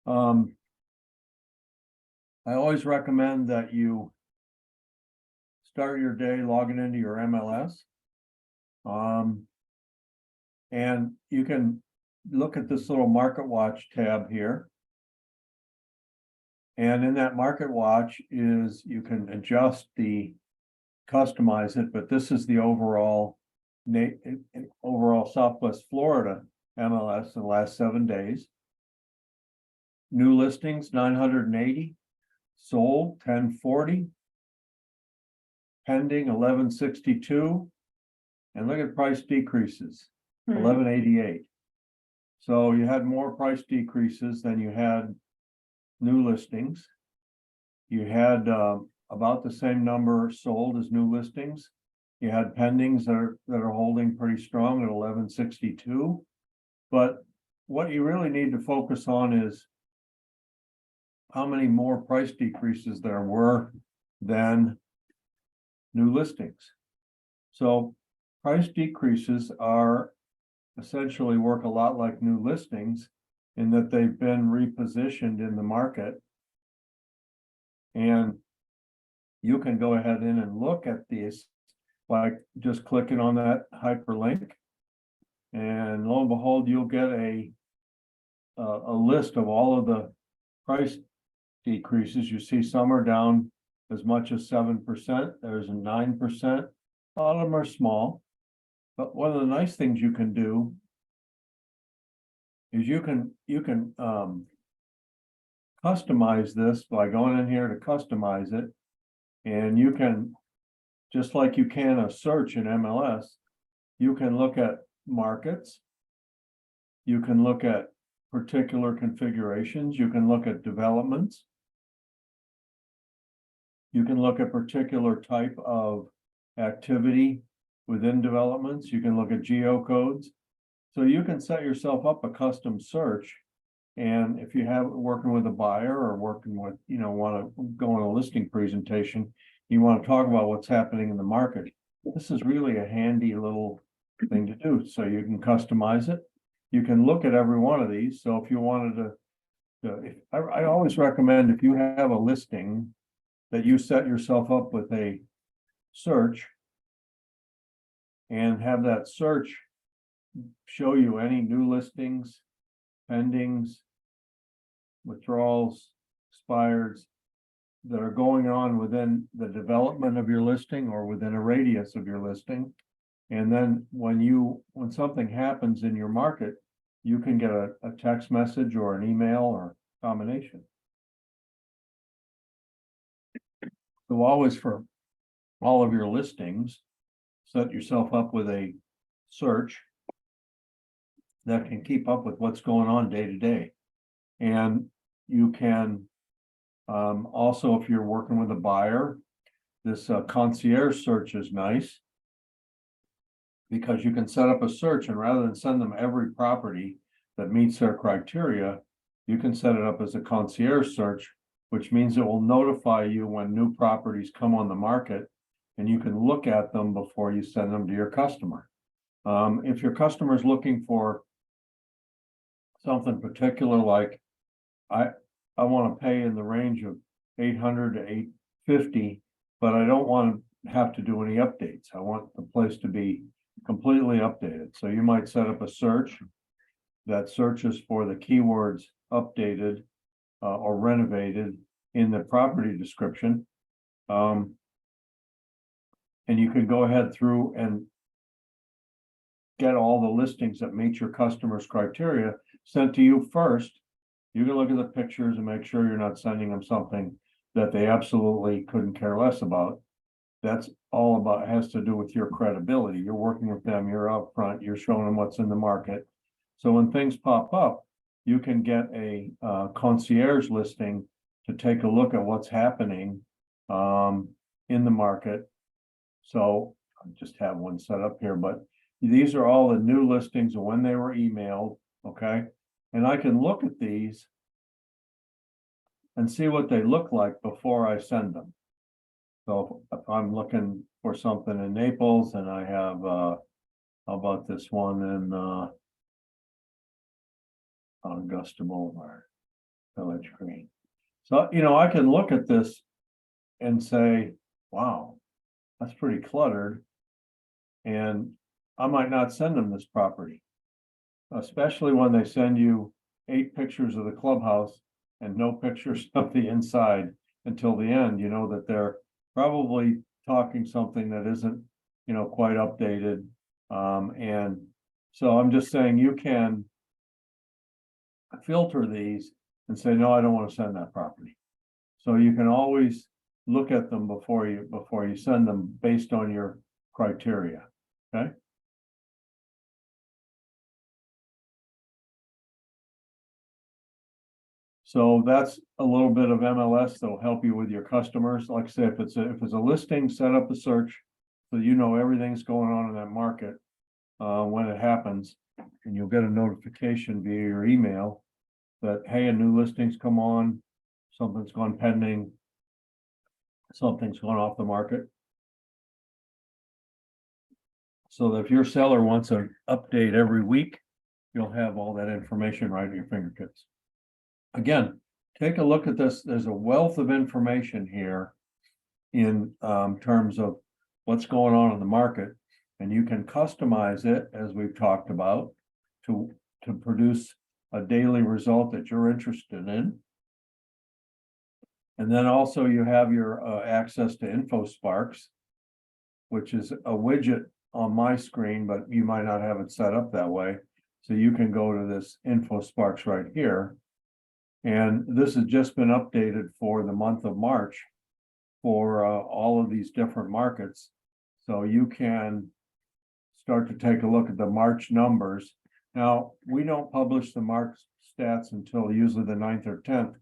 I always recommend that you start your day logging into your MLS. And you can look at this little Market Watch tab here. And in that Market Watch is, you can adjust customize it, but this is the overall Southwest Florida MLS in the last 7 days. New listings 980, sold 1040, pending 1162, and look at price decreases 1188. So you had more price decreases than you had new listings. You had about the same number sold as new listings. You had pendings that are holding pretty strong at 1162. But what you really need to focus on is how many more price decreases there were than new listings. So price decreases are essentially work a lot like new listings in that they've been repositioned in the market. And you can go ahead in and look at these by just clicking on that hyperlink. And lo and behold, you'll get a list of all of the price decreases. You see some are down as much as 7%. There's a 9%. A lot of them are small. But one of the nice things you can do is you can customize this by going in here to customize it. And you can, just like you can a search in MLS, you can look at markets. You can look at particular configurations. You can look at developments. You can look at particular type of activity within developments. You can look at geocodes. So you can set yourself up a custom search. And if you have working with a buyer or working with, want to go on a listing presentation, you want to talk about what's happening in the market. This is really a handy little thing to do. So you can customize it. You can look at every one of these. So if you wanted I always recommend, if you have a listing, that you set yourself up with a search and have that search show you any new listings, pendings, withdrawals, expireds that are going on within the development of your listing or within a radius of your listing. And then when something happens in your market, you can get a text message or an email or combination. So always, for all of your listings, set yourself up with a search that can keep up with what's going on day to day. And you can also, if you're working with a buyer, this concierge search is nice because you can set up a search, and rather than send them every property that meets their criteria, you can set it up as a concierge search, which means it will notify you when new properties come on the market, and you can look at them before you send them to your customer. If your customer is looking for something particular, like I want to pay in the range of 800 to 850, but I don't want to have to do any updates. I want the place to be completely updated. So you might set up a search that searches for the keywords updated or renovated in the property description. And you can go ahead through and get all the listings that meet your customer's criteria sent to you first. You can look at the pictures and make sure you're not sending them something that they absolutely couldn't care less about. That's all about, has to do with your credibility. You're working with them, you're out front, you're showing them what's in the market. So when things pop up, you can get a concierge listing to take a look at what's happening in the market. So I just have one set up here, but these are all the new listings and when they were emailed, okay? And I can look at these and see what they look like before I send them. So if I'm looking for something in Naples and I have, how about this one in Augusta Boulevard? Village Green. So, I can look at this and say, wow, that's pretty cluttered. And I might not send them this property. Especially when they send you 8 pictures of the clubhouse and no pictures of the inside until the end, that they're probably talking something that isn't, quite updated. And so I'm just saying you can filter these and say, no, I don't want to send that property. So you can always look at them before you send them based on your criteria. Okay. So that's a little bit of MLS that'll help you with your customers. Like I say, if it's a listing, set up a search so everything's going on in that market when it happens, and you'll get a notification via your email that, hey, a new listing's come on, something's gone pending, something's gone off the market. So that if your seller wants an update every week, you'll have all that information right at your fingertips. Again, take a look at this. There's a wealth of information here in terms of what's going on in the market, and you can customize it, as we've talked about, to produce a daily result that you're interested in. And then also you have your access to InfoSparks, which is a widget on my screen, but you might not have it set up that way. So you can go to this InfoSparks right here. And this has just been updated for the month of March for all of these different markets. So you can start to take a look at the March numbers. Now, we don't publish the March stats until usually the 9th or 10th,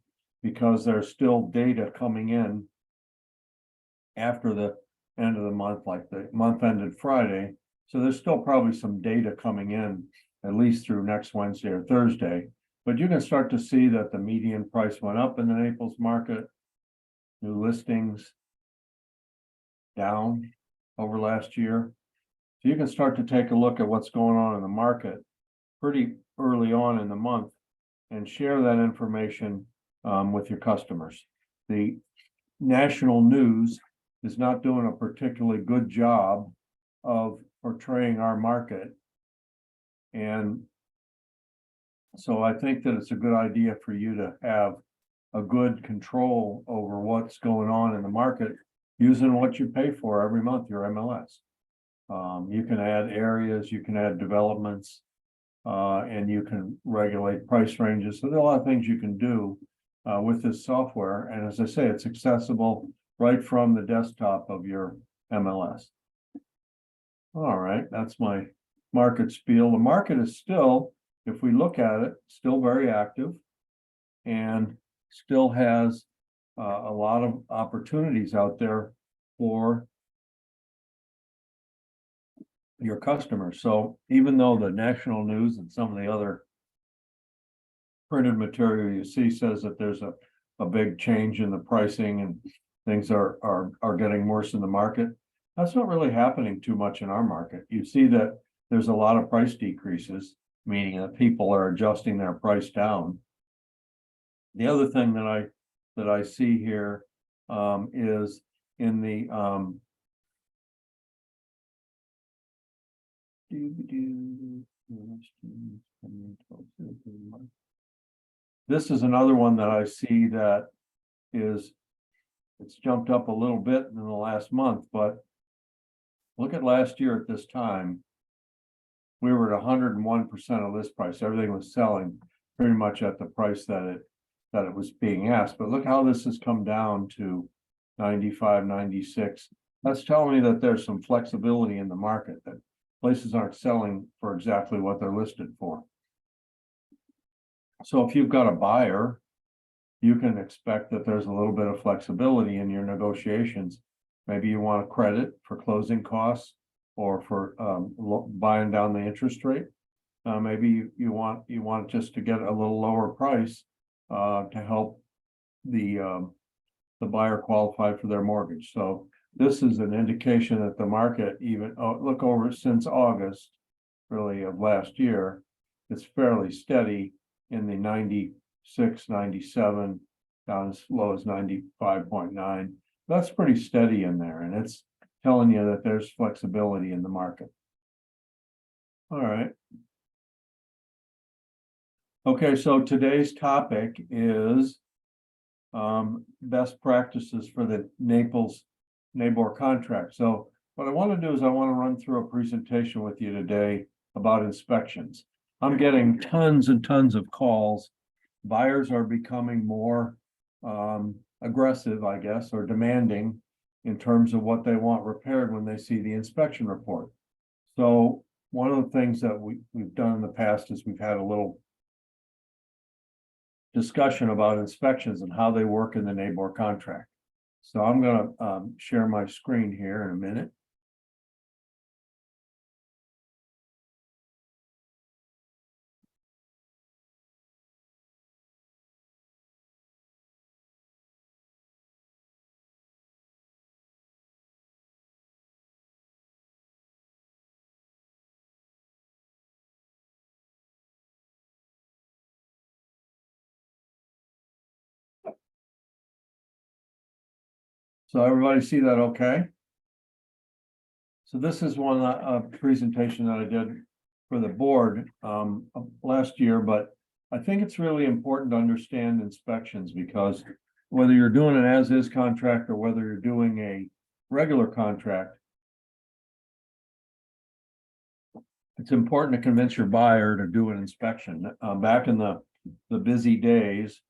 because there's still data coming in after the end of the month, like the month ended Friday. So there's still probably some data coming in at least through next Wednesday or Thursday. But you can start to see that the median price went up in the Naples market. New listings down over last year. So you can start to take a look at what's going on in the market pretty early on in the month and share that information with your customers. The national news is not doing a particularly good job of portraying our market. And so I think that it's a good idea for you to have a good control over what's going on in the market using what you pay for every month, your MLS. You can add areas, you can add developments, and you can regulate price ranges. So there are a lot of things you can do with this software. And as I say, it's accessible right from the desktop of your MLS. All right, that's my market spiel. The market is still, if we look at it, still very active and still has a lot of opportunities out there for your customers. So even though the national news and some of the other printed material you see says that there's a big change in the pricing and things are getting worse in the market, that's not really happening too much in our market. You see that there's a lot of price decreases, meaning that people are adjusting their price down. The other thing that I see here is in the this is another one that I see that it's jumped up a little bit in the last month, but look at last year at this time. We were at 101% of list price. Everything was selling pretty much at the price that it was being asked. But look how this has come down to 95, 96. That's telling me that there's some flexibility in the market, that places aren't selling for exactly what they're listed for. So if you've got a buyer, you can expect that there's a little bit of flexibility in your negotiations. Maybe you want a credit for closing costs or for buying down the interest rate. Maybe you want just to get a little lower price to help the buyer qualify for their mortgage. So this is an indication that the market, even look over since August, really, of last year, it's fairly steady in the 96.97 down as low as 95.9. That's pretty steady in there, and it's telling you that there's flexibility in the market. All right. Okay, so today's topic is best practices for the NABOR contract. So what I want to do is I want to run through a presentation with you today about inspections. I'm getting tons and tons of calls. Buyers are becoming more aggressive, I guess, or demanding in terms of what they want repaired when they see the inspection report. So one of the things that we've done in the past is we've had a little discussion about inspections and how they work in the NABOR contract. So I'm going to share my screen here in a minute. So everybody see that okay? So this is one presentation that I did for the board last year, but I think it's really important to understand inspections, because whether you're doing an as-is contract or whether you're doing a regular contract, it's important to convince your buyer to do an inspection. Back in the busy days,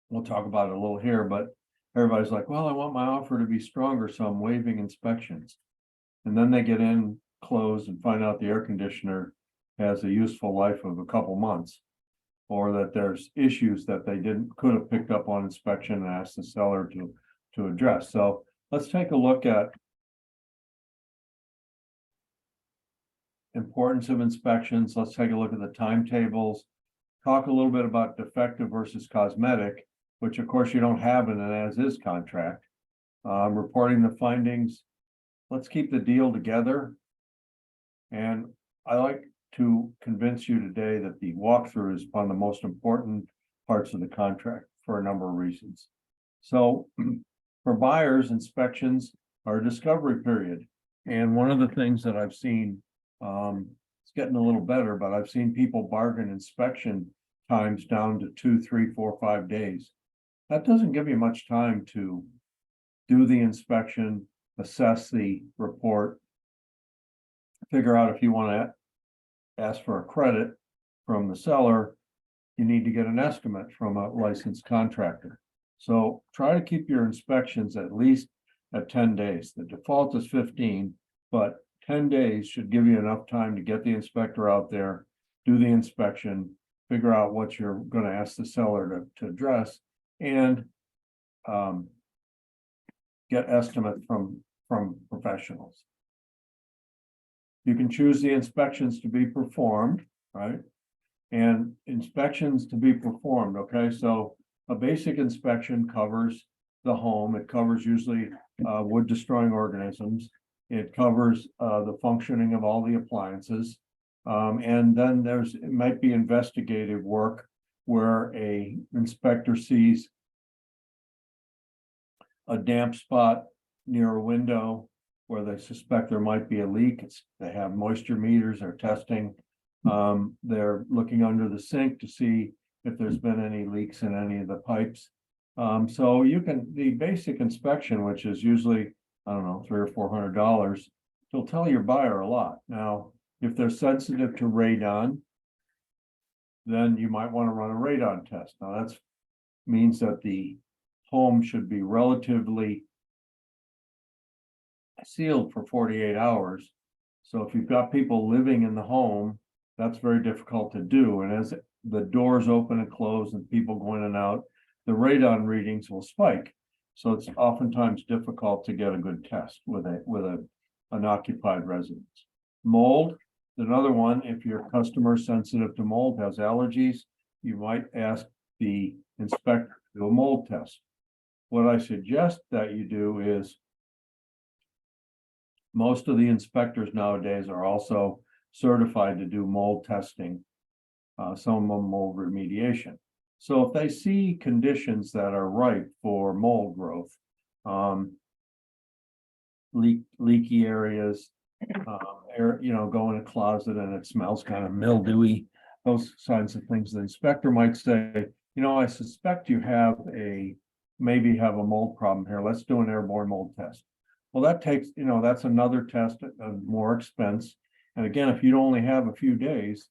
we'll talk about it a little here, but everybody's like, well, I want my offer to be stronger, so I'm waiving inspections. And then they get in, close, and find out the air conditioner has a useful life of a couple months, or that there's issues that they could have picked up on inspection and asked the seller to address. So let's take a look at importance of inspections. Let's take a look at the timetables, talk a little bit about defective versus cosmetic, which of course you don't have in an as-is contract. Reporting the findings. Let's keep the deal together. And I like to convince you today that the walkthrough is one of the most important parts of the contract for a number of reasons. So for buyers, inspections are a discovery period. And one of the things that I've seen, it's getting a little better, but I've seen people bargain inspection times down to 2, 3, 4, 5 days. That doesn't give you much time to do the inspection, assess the report, figure out if you want to ask for a credit from the seller. You need to get an estimate from a licensed contractor. So try to keep your inspections at least at 10 days. The default is 15, but 10 days should give you enough time to get the inspector out there, do the inspection, figure out what you're going to ask the seller to address, and get estimates from professionals. You can choose the inspections to be performed, right? And inspections to be performed, okay? So a basic inspection covers the home. It covers usually wood destroying organisms. It covers the functioning of all the appliances. And then it might be investigative work where a inspector sees a damp spot near a window where they suspect there might be a leak. They have moisture meters, they're testing. They're looking under the sink to see if there's been any leaks in any of the pipes. So the basic inspection, which is usually, I don't know, $300 or $400, will tell your buyer a lot. Now, if they're sensitive to radon, then you might want to run a radon test. Now that means that the home should be relatively sealed for 48 hours. So if you've got people living in the home, that's very difficult to do. And as the doors open and close and people go in and out, the radon readings will spike. So it's oftentimes difficult to get a good test with an occupied residence. Mold, another one. If your customer is sensitive to mold, has allergies, you might ask the inspector to do a mold test. What I suggest that you do is, most of the inspectors nowadays are also certified to do mold testing, some of them mold remediation. So if they see conditions that are ripe for mold growth, leaky areas, air, go in a closet and it smells kind of mildewy, those kinds of things, the inspector might say, I suspect you maybe have a mold problem here. Let's do an airborne mold test. Well, that takes, that's another test at more expense. And again, if you only have a few days,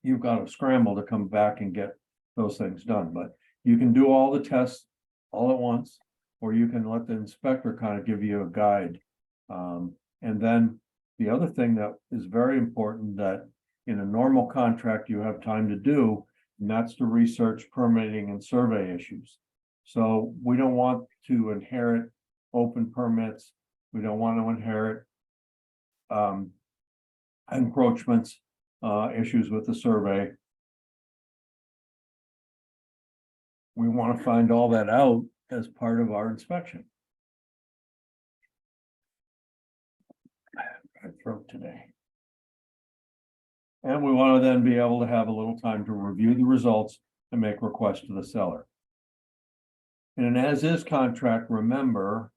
you've got to scramble to come back and get those things done. But you can do all the tests all at once, or you can let the inspector kind of give you a guide. And then the other thing that is very important that in a normal contract you have time to do, and that's to research permitting and survey issues. So we don't want to inherit open permits. We don't want to inherit encroachments, issues with the survey. We want to find all that out as part of our inspection. I throat today. And we want to then be able to have a little time to review the results and make requests to the seller. In an as-is contract, remember,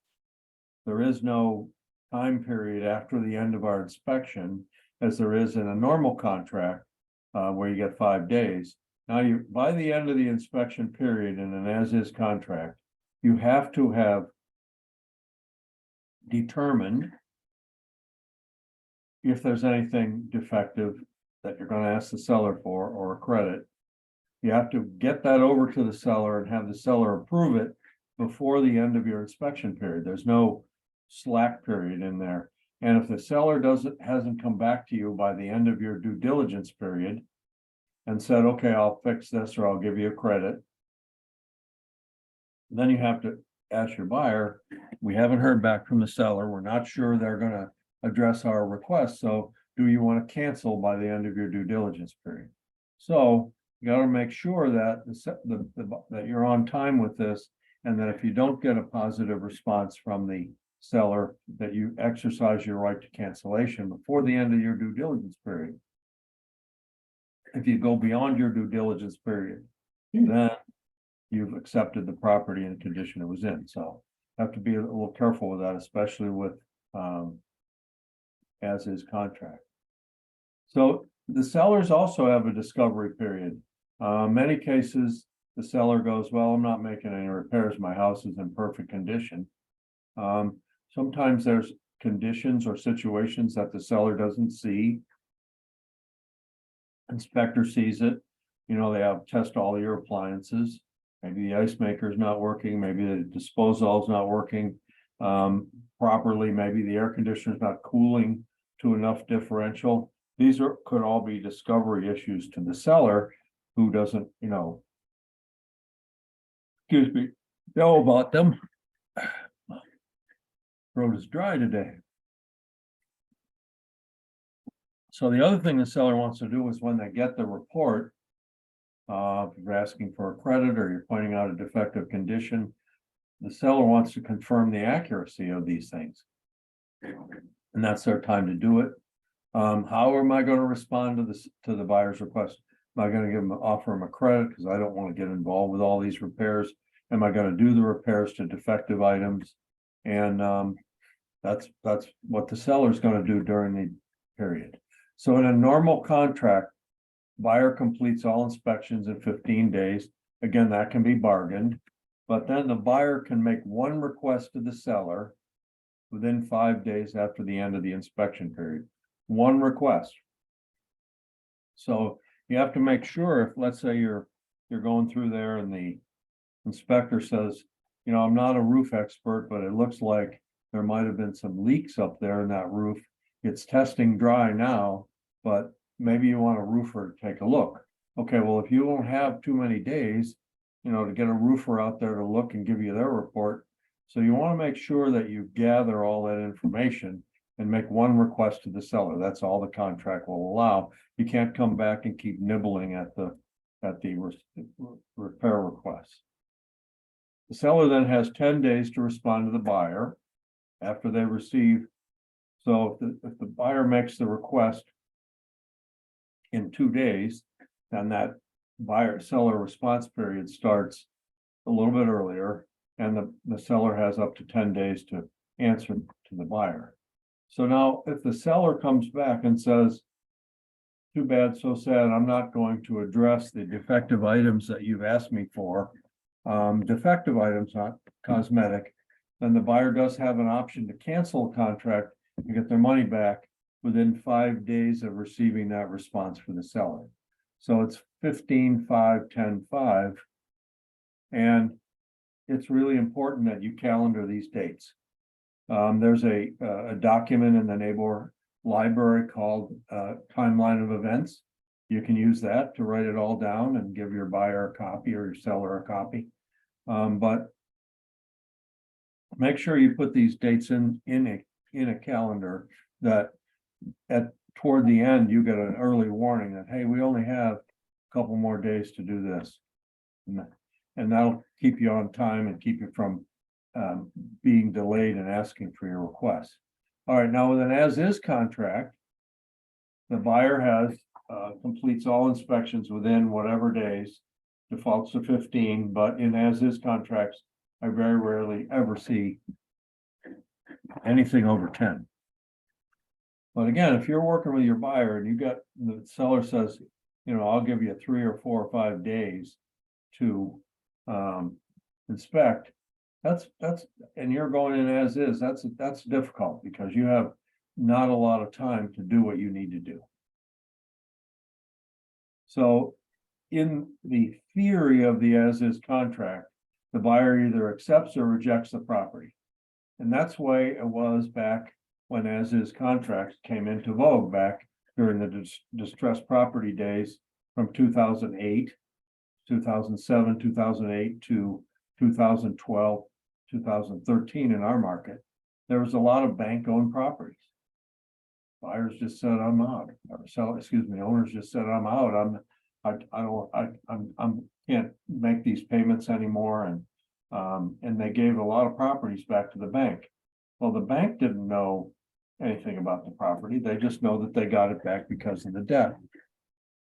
there is no time period after the end of our inspection, as there is in a normal contract, where you get 5 days. Now, by the end of the inspection period in an as-is contract, you have to have determined if there's anything defective that you're going to ask the seller for or a credit. You have to get that over to the seller and have the seller approve it before the end of your inspection period. There's no slack period in there. And if the seller hasn't come back to you by the end of your due diligence period and said, okay, I'll fix this or I'll give you a credit, then you have to ask your buyer, we haven't heard back from the seller. We're not sure they're going to address our request. So do you want to cancel by the end of your due diligence period? So you got to make sure that that you're on time with this, and that if you don't get a positive response from the seller, that you exercise your right to cancellation before the end of your due diligence period. If you go beyond your due diligence period, then you've accepted the property in the condition it was in. So have to be a little careful with that, especially with as is contract. So the sellers also have a discovery period. Many cases, the seller goes, well, I'm not making any repairs. My house is in perfect condition. Sometimes there's conditions or situations that the seller doesn't see. Inspector sees it. They have test all your appliances. Maybe the ice maker is not working. Maybe the disposal is not working properly. Maybe the air conditioner is not cooling to enough differential. These could all be discovery issues to the seller who doesn't, know about them. Throat is dry today. So the other thing the seller wants to do is when they get the report, if you're asking for a credit or you're pointing out a defective condition, the seller wants to confirm the accuracy of these things. And that's their time to do it. How am I going to respond to the buyer's request? Am I going to offer him a credit because I don't want to get involved with all these repairs? Am I going to do the repairs to defective items? And that's what the seller is going to do during the period. So in a normal contract, buyer completes all inspections in 15 days. Again, that can be bargained, but then the buyer can make one request to the seller within 5 days after the end of the inspection period. One request. So you have to make sure, if let's say you're going through there and the inspector says, I'm not a roof expert, but it looks like there might have been some leaks up there in that roof. It's testing dry now, but maybe you want a roofer to take a look. Okay, well, if you don't have too many days, to get a roofer out there to look and give you their report. So you want to make sure that you gather all that information and make one request to the seller. That's all the contract will allow. You can't come back and keep nibbling at the repair request. The seller then has 10 days to respond to the buyer after they receive. So if the buyer makes the request in 2 days, then that buyer seller response period starts a little bit earlier, and the seller has up to 10 days to answer to the buyer. So now if the seller comes back and says, too bad, so sad, I'm not going to address the defective items that you've asked me for, defective items, not cosmetic, then the buyer does have an option to cancel a contract and get their money back within 5 days of receiving that response from the seller. So it's 15, 5, 10, 5. And it's really important that you calendar these dates. There's a document in the NABOR library called Timeline of Events. You can use that to write it all down and give your buyer a copy or your seller a copy. But make sure you put these dates in a calendar that toward the end, you get an early warning that, hey, we only have a couple more days to do this. And that'll keep you on time and keep you from being delayed and asking for your request. All right, now with an as-is contract, the buyer has completes all inspections within whatever days, defaults to 15, but in as-is contracts, I very rarely ever see anything over 10. But again, if you're working with your buyer and you got the seller says, you know, I'll give you 3 or 4 or 5 days to inspect, that's and you're going in as is, that's difficult because you have not a lot of time to do what you need to do. So in the theory of the as is contract, the buyer either accepts or rejects the property. And that's the way it was back when as is contracts came into vogue back during the distressed property days from 2008, 2007, 2008 to 2012, 2013 in our market. There was a lot of bank-owned properties. Buyers just said, I'm out, or owners just said, I'm out. I can't make these payments anymore. And they gave a lot of properties back to the bank. Well, the bank didn't know anything about the property. They just know that they got it back because of the debt.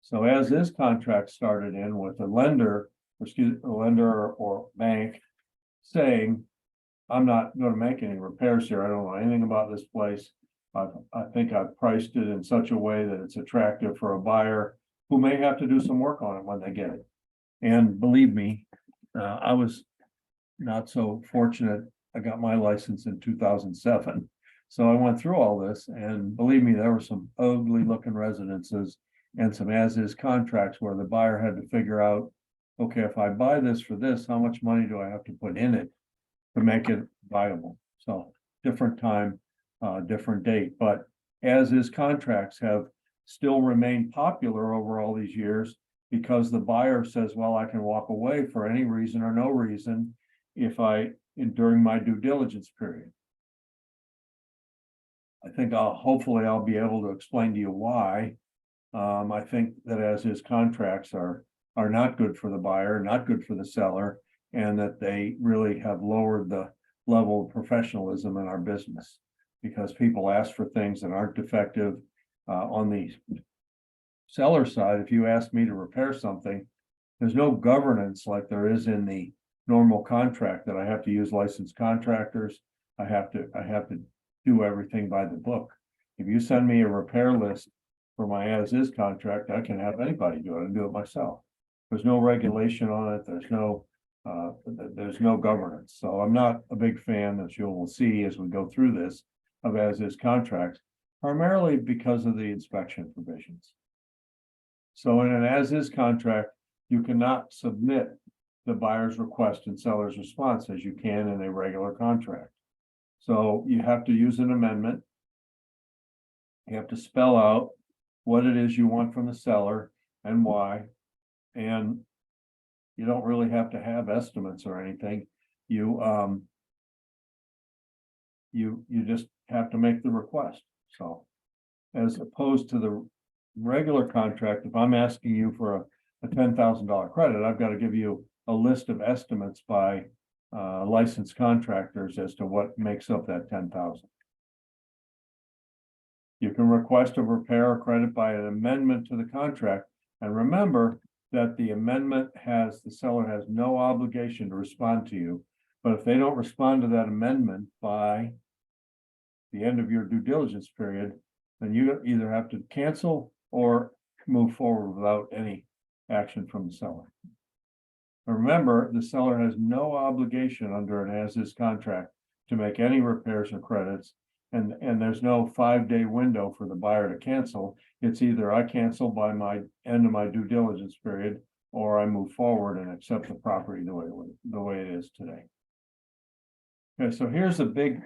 So as this contract started in with a lender or bank saying, I'm not going to make any repairs here. I don't know anything about this place. I think I've priced it in such a way that it's attractive for a buyer who may have to do some work on it when they get it. And believe me, I was not so fortunate. I got my license in 2007. So I went through all this, and believe me, there were some ugly looking residences and some as-is contracts where the buyer had to figure out, okay, if I buy this for this, how much money do I have to put in it to make it viable? So different time, different date, but as-is contracts have still remained popular over all these years because the buyer says, well, I can walk away for any reason or no reason if during my due diligence period. I think hopefully I'll be able to explain to you why. I think that as-is contracts are not good for the buyer, not good for the seller, and that they really have lowered the level of professionalism in our business because people ask for things that aren't defective. On the seller side, if you ask me to repair something, there's no governance like there is in the normal contract that I have to use licensed contractors. I have to do everything by the book. If you send me a repair list for my as-is contract, I can have anybody do it and do it myself. There's no regulation on it. There's no governance. So I'm not a big fan, as you will see as we go through this, of as-is contracts, primarily because of the inspection provisions. So in an as-is contract, you cannot submit the buyer's request and seller's response as you can in a regular contract. So you have to use an amendment. You have to spell out what it is you want from the seller and why. And you don't really have to have estimates or anything. You just have to make the request. So as opposed to the regular contract, if I'm asking you for a $10,000 credit, I've got to give you a list of estimates by licensed contractors as to what makes up that $10,000. You can request a repair or credit by an amendment to the contract. And remember, that the amendment the seller has no obligation to respond to you. But if they don't respond to that amendment by the end of your due diligence period, then you either have to cancel or move forward without any action from the seller. But remember, the seller has no obligation under an as-is contract to make any repairs or credits. And there's no 5-day window for the buyer to cancel. It's either I cancel by my end of my due diligence period, or I move forward and accept the property the way it is today. Okay, so here's a big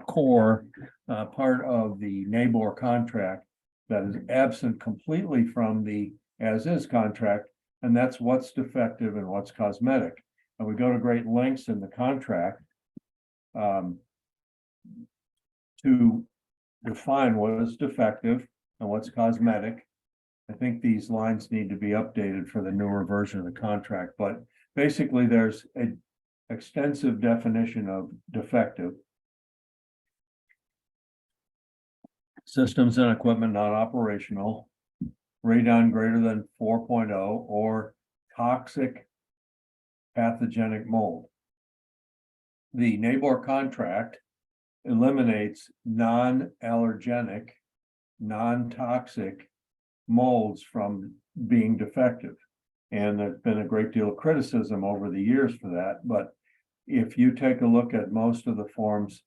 core part of the NABOR contract that is absent completely from the as-is contract, and that's what's defective and what's cosmetic. And we go to great lengths in the contract to define what is defective and what's cosmetic. I think these lines need to be updated for the newer version of the contract, but basically there's an extensive definition of defective. Systems and equipment not operational, radon greater than 4.0, or toxic pathogenic mold. The NABOR contract eliminates non-allergenic, non-toxic molds from being defective. And there's been a great deal of criticism over the years for that. But if you take a look at most of the forms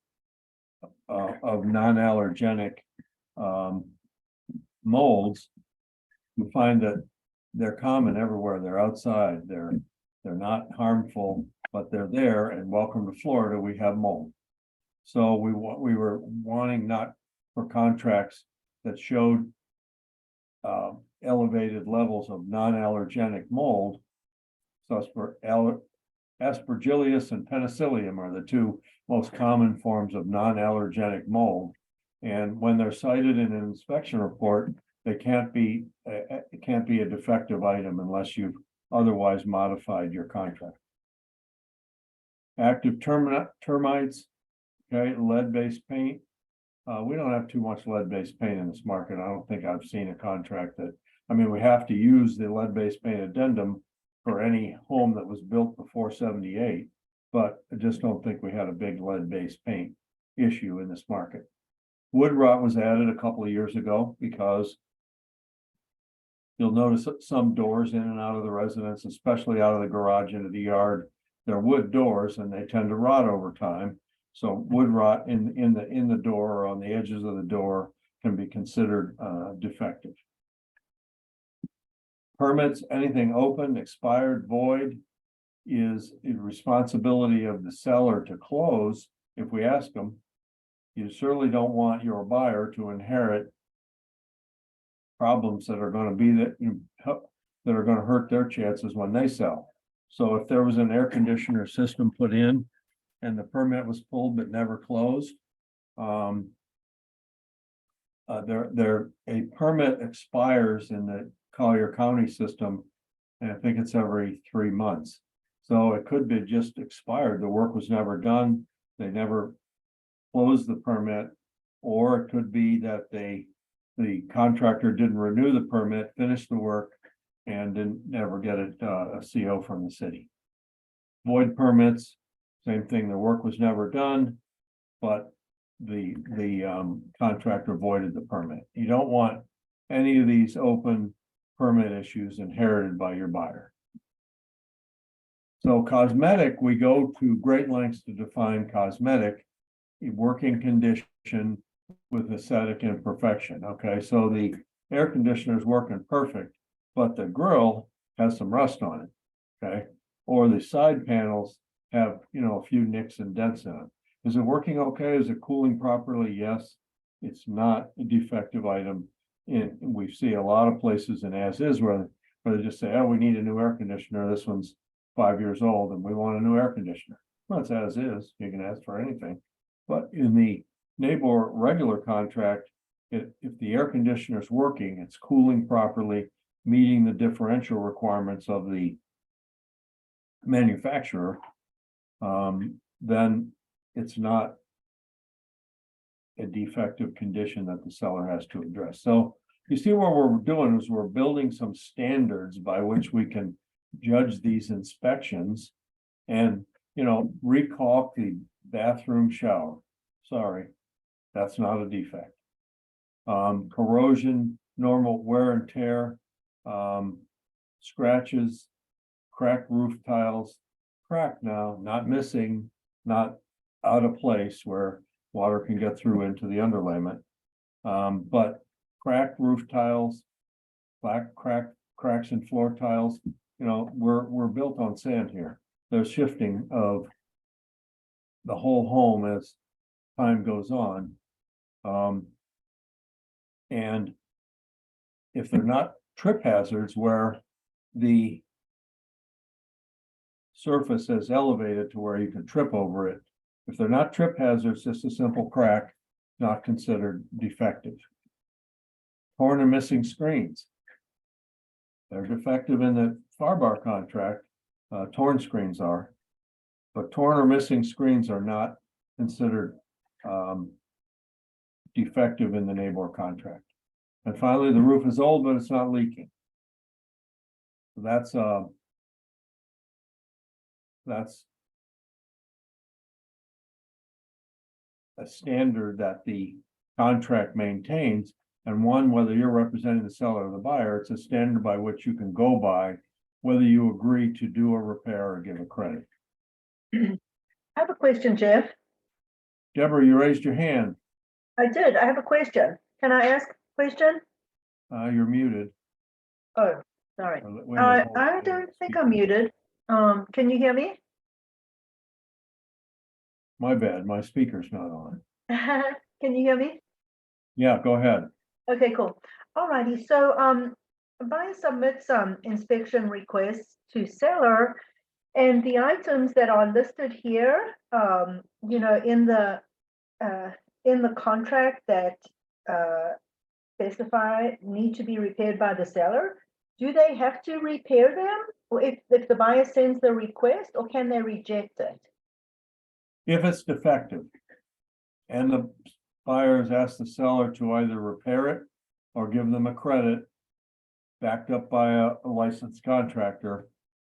of non-allergenic molds, you find that they're common everywhere. They're outside. They're not harmful, but they're there. And welcome to Florida, we have mold. So we were wanting not for contracts that showed elevated levels of non-allergenic mold. So Aspergillus and Penicillium are the two most common forms of non-allergenic mold. And when they're cited in an inspection report, they can't be a defective item unless you've otherwise modified your contract. Active termites. Okay, lead-based paint. We don't have too much lead-based paint in this market. I don't think I've seen a contract that, I mean, we have to use the lead-based paint addendum for any home that was built before 78, but I just don't think we had a big lead-based paint issue in this market. Wood rot was added a couple of years ago because you'll notice that some doors in and out of the residence, especially out of the garage into the yard, they're wood doors and they tend to rot over time. So wood rot in the door or on the edges of the door can be considered defective. Permits, anything open, expired, void, is the responsibility of the seller to close if we ask them. You certainly don't want your buyer to inherit problems that are going to be that are going to hurt their chances when they sell. So if there was an air conditioner system put in and the permit was pulled but never closed, a permit expires in the Collier County system, and I think it's every 3 months. So it could be just expired. The work was never done. They never closed the permit, or it could be that the contractor didn't renew the permit, finish the work, and didn't never get a CO from the city. Void permits, same thing. The work was never done, but the contractor voided the permit. You don't want any of these open permit issues inherited by your buyer. So cosmetic, we go to great lengths to define cosmetic, a working condition with aesthetic imperfection. Okay, so the air conditioner is working perfect, but the grill has some rust on it. Okay, or the side panels have, a few nicks and dents in it. Is it working okay? Is it cooling properly? Yes. It's not a defective item. We see a lot of places in as is where they just say, oh, we need a new air conditioner. This one's 5 years old and we want a new air conditioner. Well, it's as is. You can ask for anything. But in the NABOR regular contract, if the air conditioner is working, it's cooling properly, meeting the differential requirements of the manufacturer, then it's not a defective condition that the seller has to address. So you see what we're doing is we're building some standards by which we can judge these inspections. And, recaulk the bathroom shower. Sorry, that's not a defect. Corrosion, normal wear and tear, scratches, cracked roof tiles, cracked now, not missing, not out of place where water can get through into the underlayment. But cracked roof tiles, cracks in floor tiles, we're built on sand here. There's shifting of the whole home as time goes on. And if they're not trip hazards where the surface is elevated to where you can trip over it, if they're not trip hazards, just a simple crack, not considered defective. Torn or missing screens. They're defective in the FAR contract. Torn screens are, but torn or missing screens are not considered defective in the NABOR contract. And finally, the roof is old, but it's not leaking. So that's a standard that the contract maintains, and one, whether you're representing the seller or the buyer, it's a standard by which you can go by whether you agree to do a repair or give a credit. I have a question, Jeff. Deborah, you raised your hand. I did. I have a question. Can I ask a question? You're muted. Oh, sorry. I I don't think I'm muted. Can you hear me? My bad, my speaker's not on. Can you hear me? Yeah, go ahead. Okay, cool. Alrighty, so buyer submits inspection requests to seller, and the items that are listed here, in the contract that specify need to be repaired by the seller. Do they have to repair them, or if the buyer sends the request, or can they reject it? If it's defective and the buyer has asked the seller to either repair it or give them a credit backed up by a licensed contractor,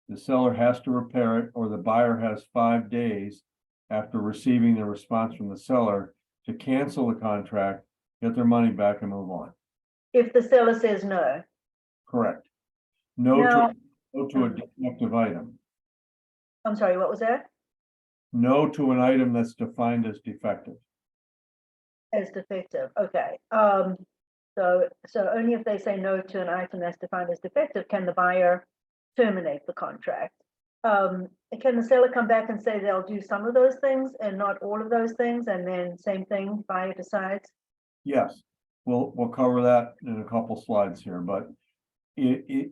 the seller has to repair it, or the buyer has 5 days after receiving the response from the seller to cancel the contract, get their money back and move on. If the seller says no. Correct. No to a defective item. I'm sorry, what was that? No to an item that's defined as defective. As defective, okay. So only if they say no to an item that's defined as defective can the buyer terminate the contract. Can the seller come back and say they'll do some of those things and not all of those things, and then same thing, buyer decides? Yes, we'll cover that in a couple slides here, but the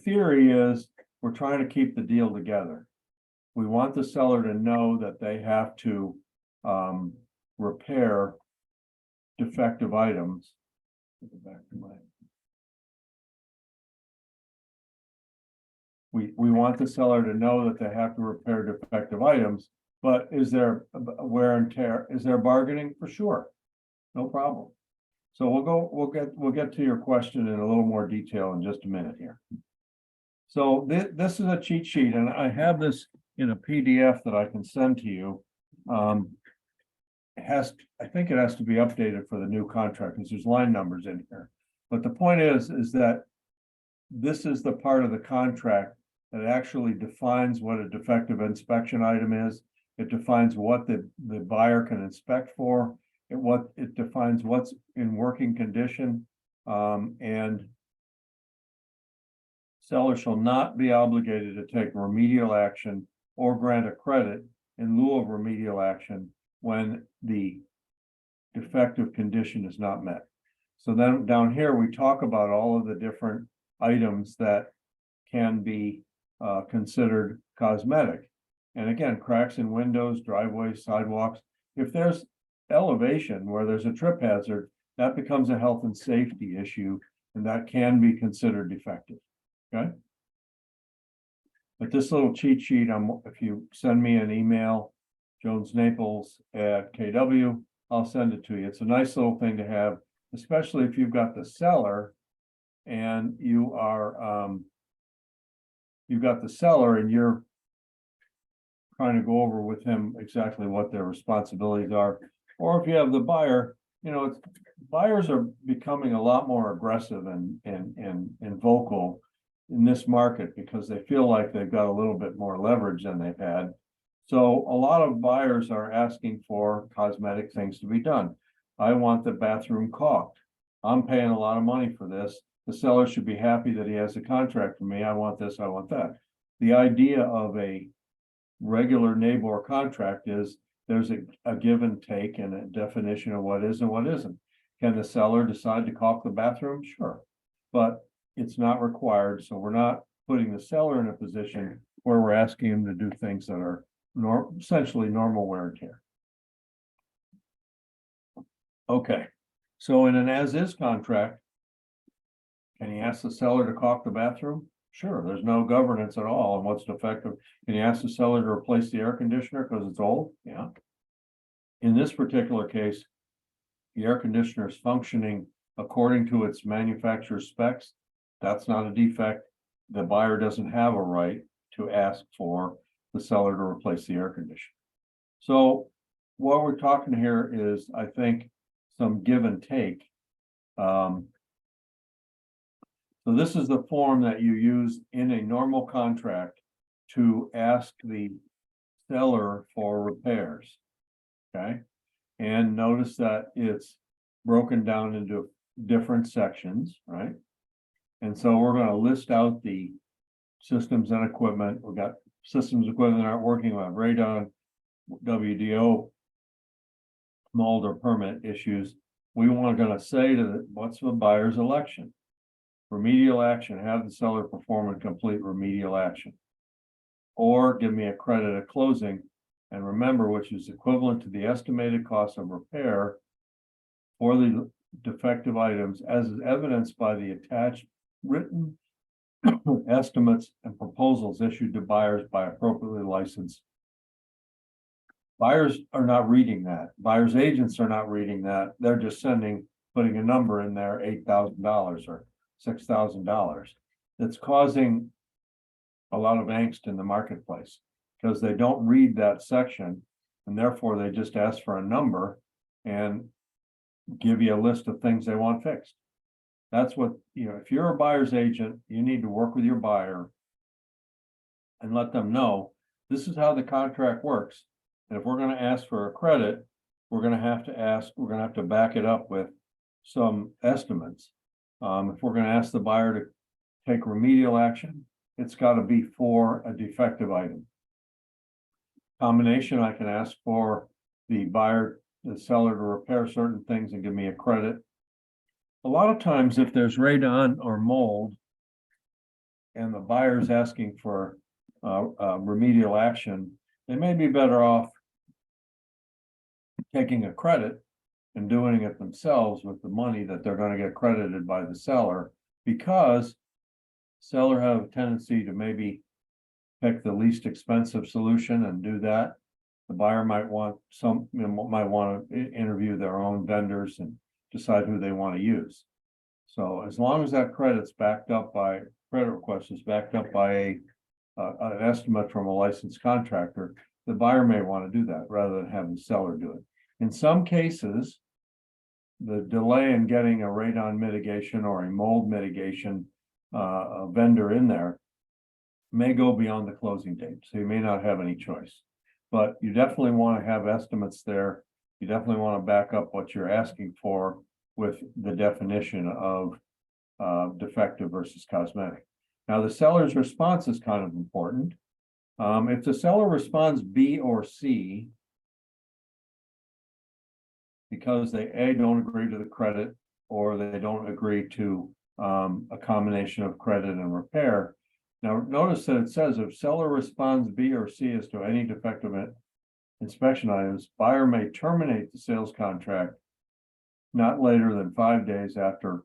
theory is we're trying to keep the deal together. We want the seller to know that they have to repair defective items. We want the seller to know that they have to repair defective items, but is there wear and tear? Is there bargaining? For sure, no problem. So we'll get to your question in a little more detail in just a minute here. So this is a cheat sheet, and I have this in a PDF that I can send to you. I think it has to be updated for the new contract because there's line numbers in here. But the point is that this is the part of the contract that actually defines what a defective inspection item is. It defines what the buyer can inspect for. It defines what's in working condition, and seller shall not be obligated to take remedial action or grant a credit in lieu of remedial action when the defective condition is not met. So then down here, we talk about all of the different items that can be considered cosmetic. And again, cracks in windows, driveways, sidewalks. If there's elevation where there's a trip hazard, that becomes a health and safety issue, and that can be considered defective. Okay. But this little cheat sheet, if you send me an email, jonesnaples@kw, I'll send it to you. It's a nice little thing to have, especially if you've got the seller and you are, you've got the seller and you're trying to go over with him exactly what their responsibilities are. Or if you have the buyer, buyers are becoming a lot more aggressive and vocal in this market because they feel like they've got a little bit more leverage than they've had. So a lot of buyers are asking for cosmetic things to be done. I want the bathroom caulked. I'm paying a lot of money for this. The seller should be happy that he has a contract for me. I want this, I want that. The idea of a regular NABOR contract is there's a give and take and a definition of what is and what isn't. Can the seller decide to caulk the bathroom? Sure, but it's not required. So we're not putting the seller in a position where we're asking him to do things that are essentially normal wear and tear. Okay, so in an as-is contract, can you ask the seller to caulk the bathroom? Sure, there's no governance at all on what's defective. Can you ask the seller to replace the air conditioner because it's old? Yeah. In this particular case, the air conditioner is functioning according to its manufacturer's specs. That's not a defect. The buyer doesn't have a right to ask for the seller to replace the air conditioner. So what we're talking here is, I think, some give and take. So this is the form that you use in a normal contract to ask the seller for repairs. Okay, and notice that it's broken down into different sections, right? And so we're going to list out the systems and equipment. We've got systems equipment that aren't working on radon, WDO, mold or permit issues. We want to say to what's the buyer's election? Remedial action, have the seller perform a complete remedial action. Or give me a credit at closing, and remember, which is equivalent to the estimated cost of repair for the defective items as is evidenced by the attached written estimates and proposals issued to buyers by appropriately licensed. Buyers are not reading that. Buyers agents are not reading that. They're just putting a number in there, $8,000 or $6,000. That's causing a lot of angst in the marketplace because they don't read that section, and therefore they just ask for a number and give you a list of things they want fixed. That's what, if you're a buyer's agent, you need to work with your buyer and let them know this is how the contract works. And if we're going to ask for a credit, we're going to have to back it up with some estimates. If we're going to ask the buyer to take remedial action, it's got to be for a defective item. Combination, I can ask for the seller to repair certain things and give me a credit. A lot of times, if there's radon or mold and the buyer's asking for remedial action, they may be better off taking a credit and doing it themselves with the money that they're going to get credited by the seller, because seller have a tendency to maybe pick the least expensive solution and do that. The buyer might want to interview their own vendors and decide who they want to use. So as long as that credit request is backed up by an estimate from a licensed contractor, the buyer may want to do that rather than having the seller do it. In some cases, the delay in getting a radon mitigation or a mold mitigation vendor in there may go beyond the closing date. So you may not have any choice, but you definitely want to have estimates there. You definitely want to back up what you're asking for with the definition of defective versus cosmetic. Now, the seller's response is kind of important. If the seller responds B or C, because they don't agree to the credit, or they don't agree to a combination of credit and repair. Now, notice that it says if seller responds B or C as to any defective inspection items, buyer may terminate the sales contract not later than 5 days after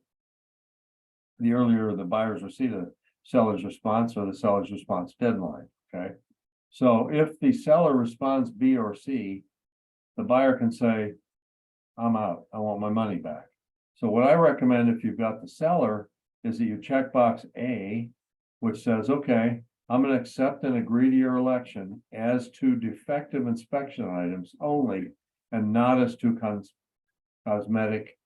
the earlier the buyer's receipt of the seller's response or the seller's response deadline. Okay. So if the seller responds B or C, the buyer can say, I'm out, I want my money back. So what I recommend if you've got the seller is that you check box A, which says, okay, I'm gonna accept and agree to your election as to defective inspection items only, and not as to cosmetic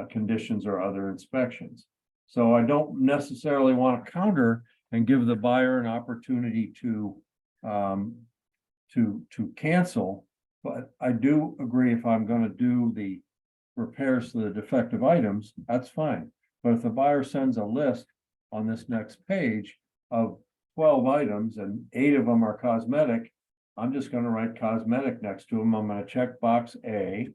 conditions or other inspections. So I don't necessarily want to counter and give the buyer an opportunity to cancel, but I do agree if I'm going to do the repairs to the defective items, that's fine. But if the buyer sends a list on this next page of 12 items and 8 of them are cosmetic, I'm just going to write cosmetic next to them. I'm going to check box A,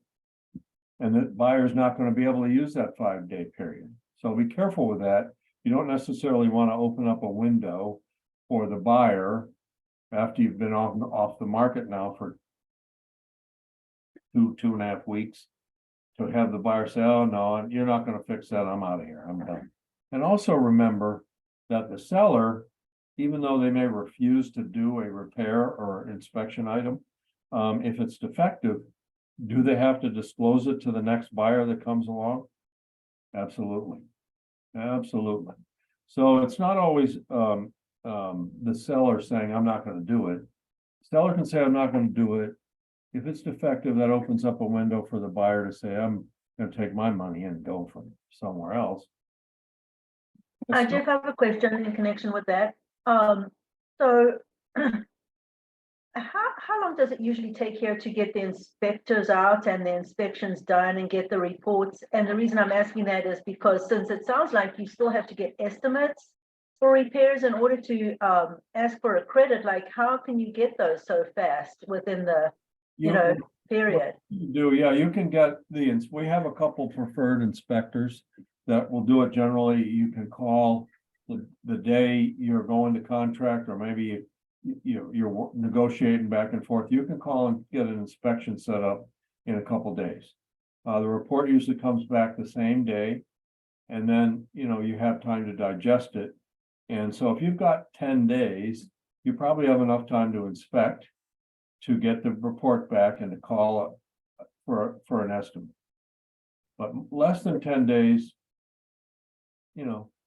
and the buyer's not going to be able to use that 5-day period. So be careful with that. You don't necessarily want to open up a window for the buyer after you've been off the market now for 2.5 weeks, to have the buyer say, oh no, you're not going to fix that, I'm out of here, I'm done. And also remember that the seller, even though they may refuse to do a repair or inspection item, if it's defective, do they have to disclose it to the next buyer that comes along? Absolutely. Absolutely. So it's not always the seller saying, I'm not going to do it. Seller can say, I'm not going to do it. If it's defective, that opens up a window for the buyer to say, I'm going to take my money and go from somewhere else. I just have a question in connection with that. So how long does it usually take here to get the inspectors out and the inspections done and get the reports? And the reason I'm asking that is because since it sounds like you still have to get estimates for repairs in order to ask for a credit, like how can you get those so fast within the period? You do, yeah, you can get we have a couple preferred inspectors that will do it generally. You can call the day you're going to contract, or maybe you're negotiating back and forth. You can call and get an inspection set up in a couple days. The report usually comes back the same day, and then you have time to digest it. And so if you've got 10 days, you probably have enough time to inspect, to get the report back, and to call for an estimate. But less than 10 days,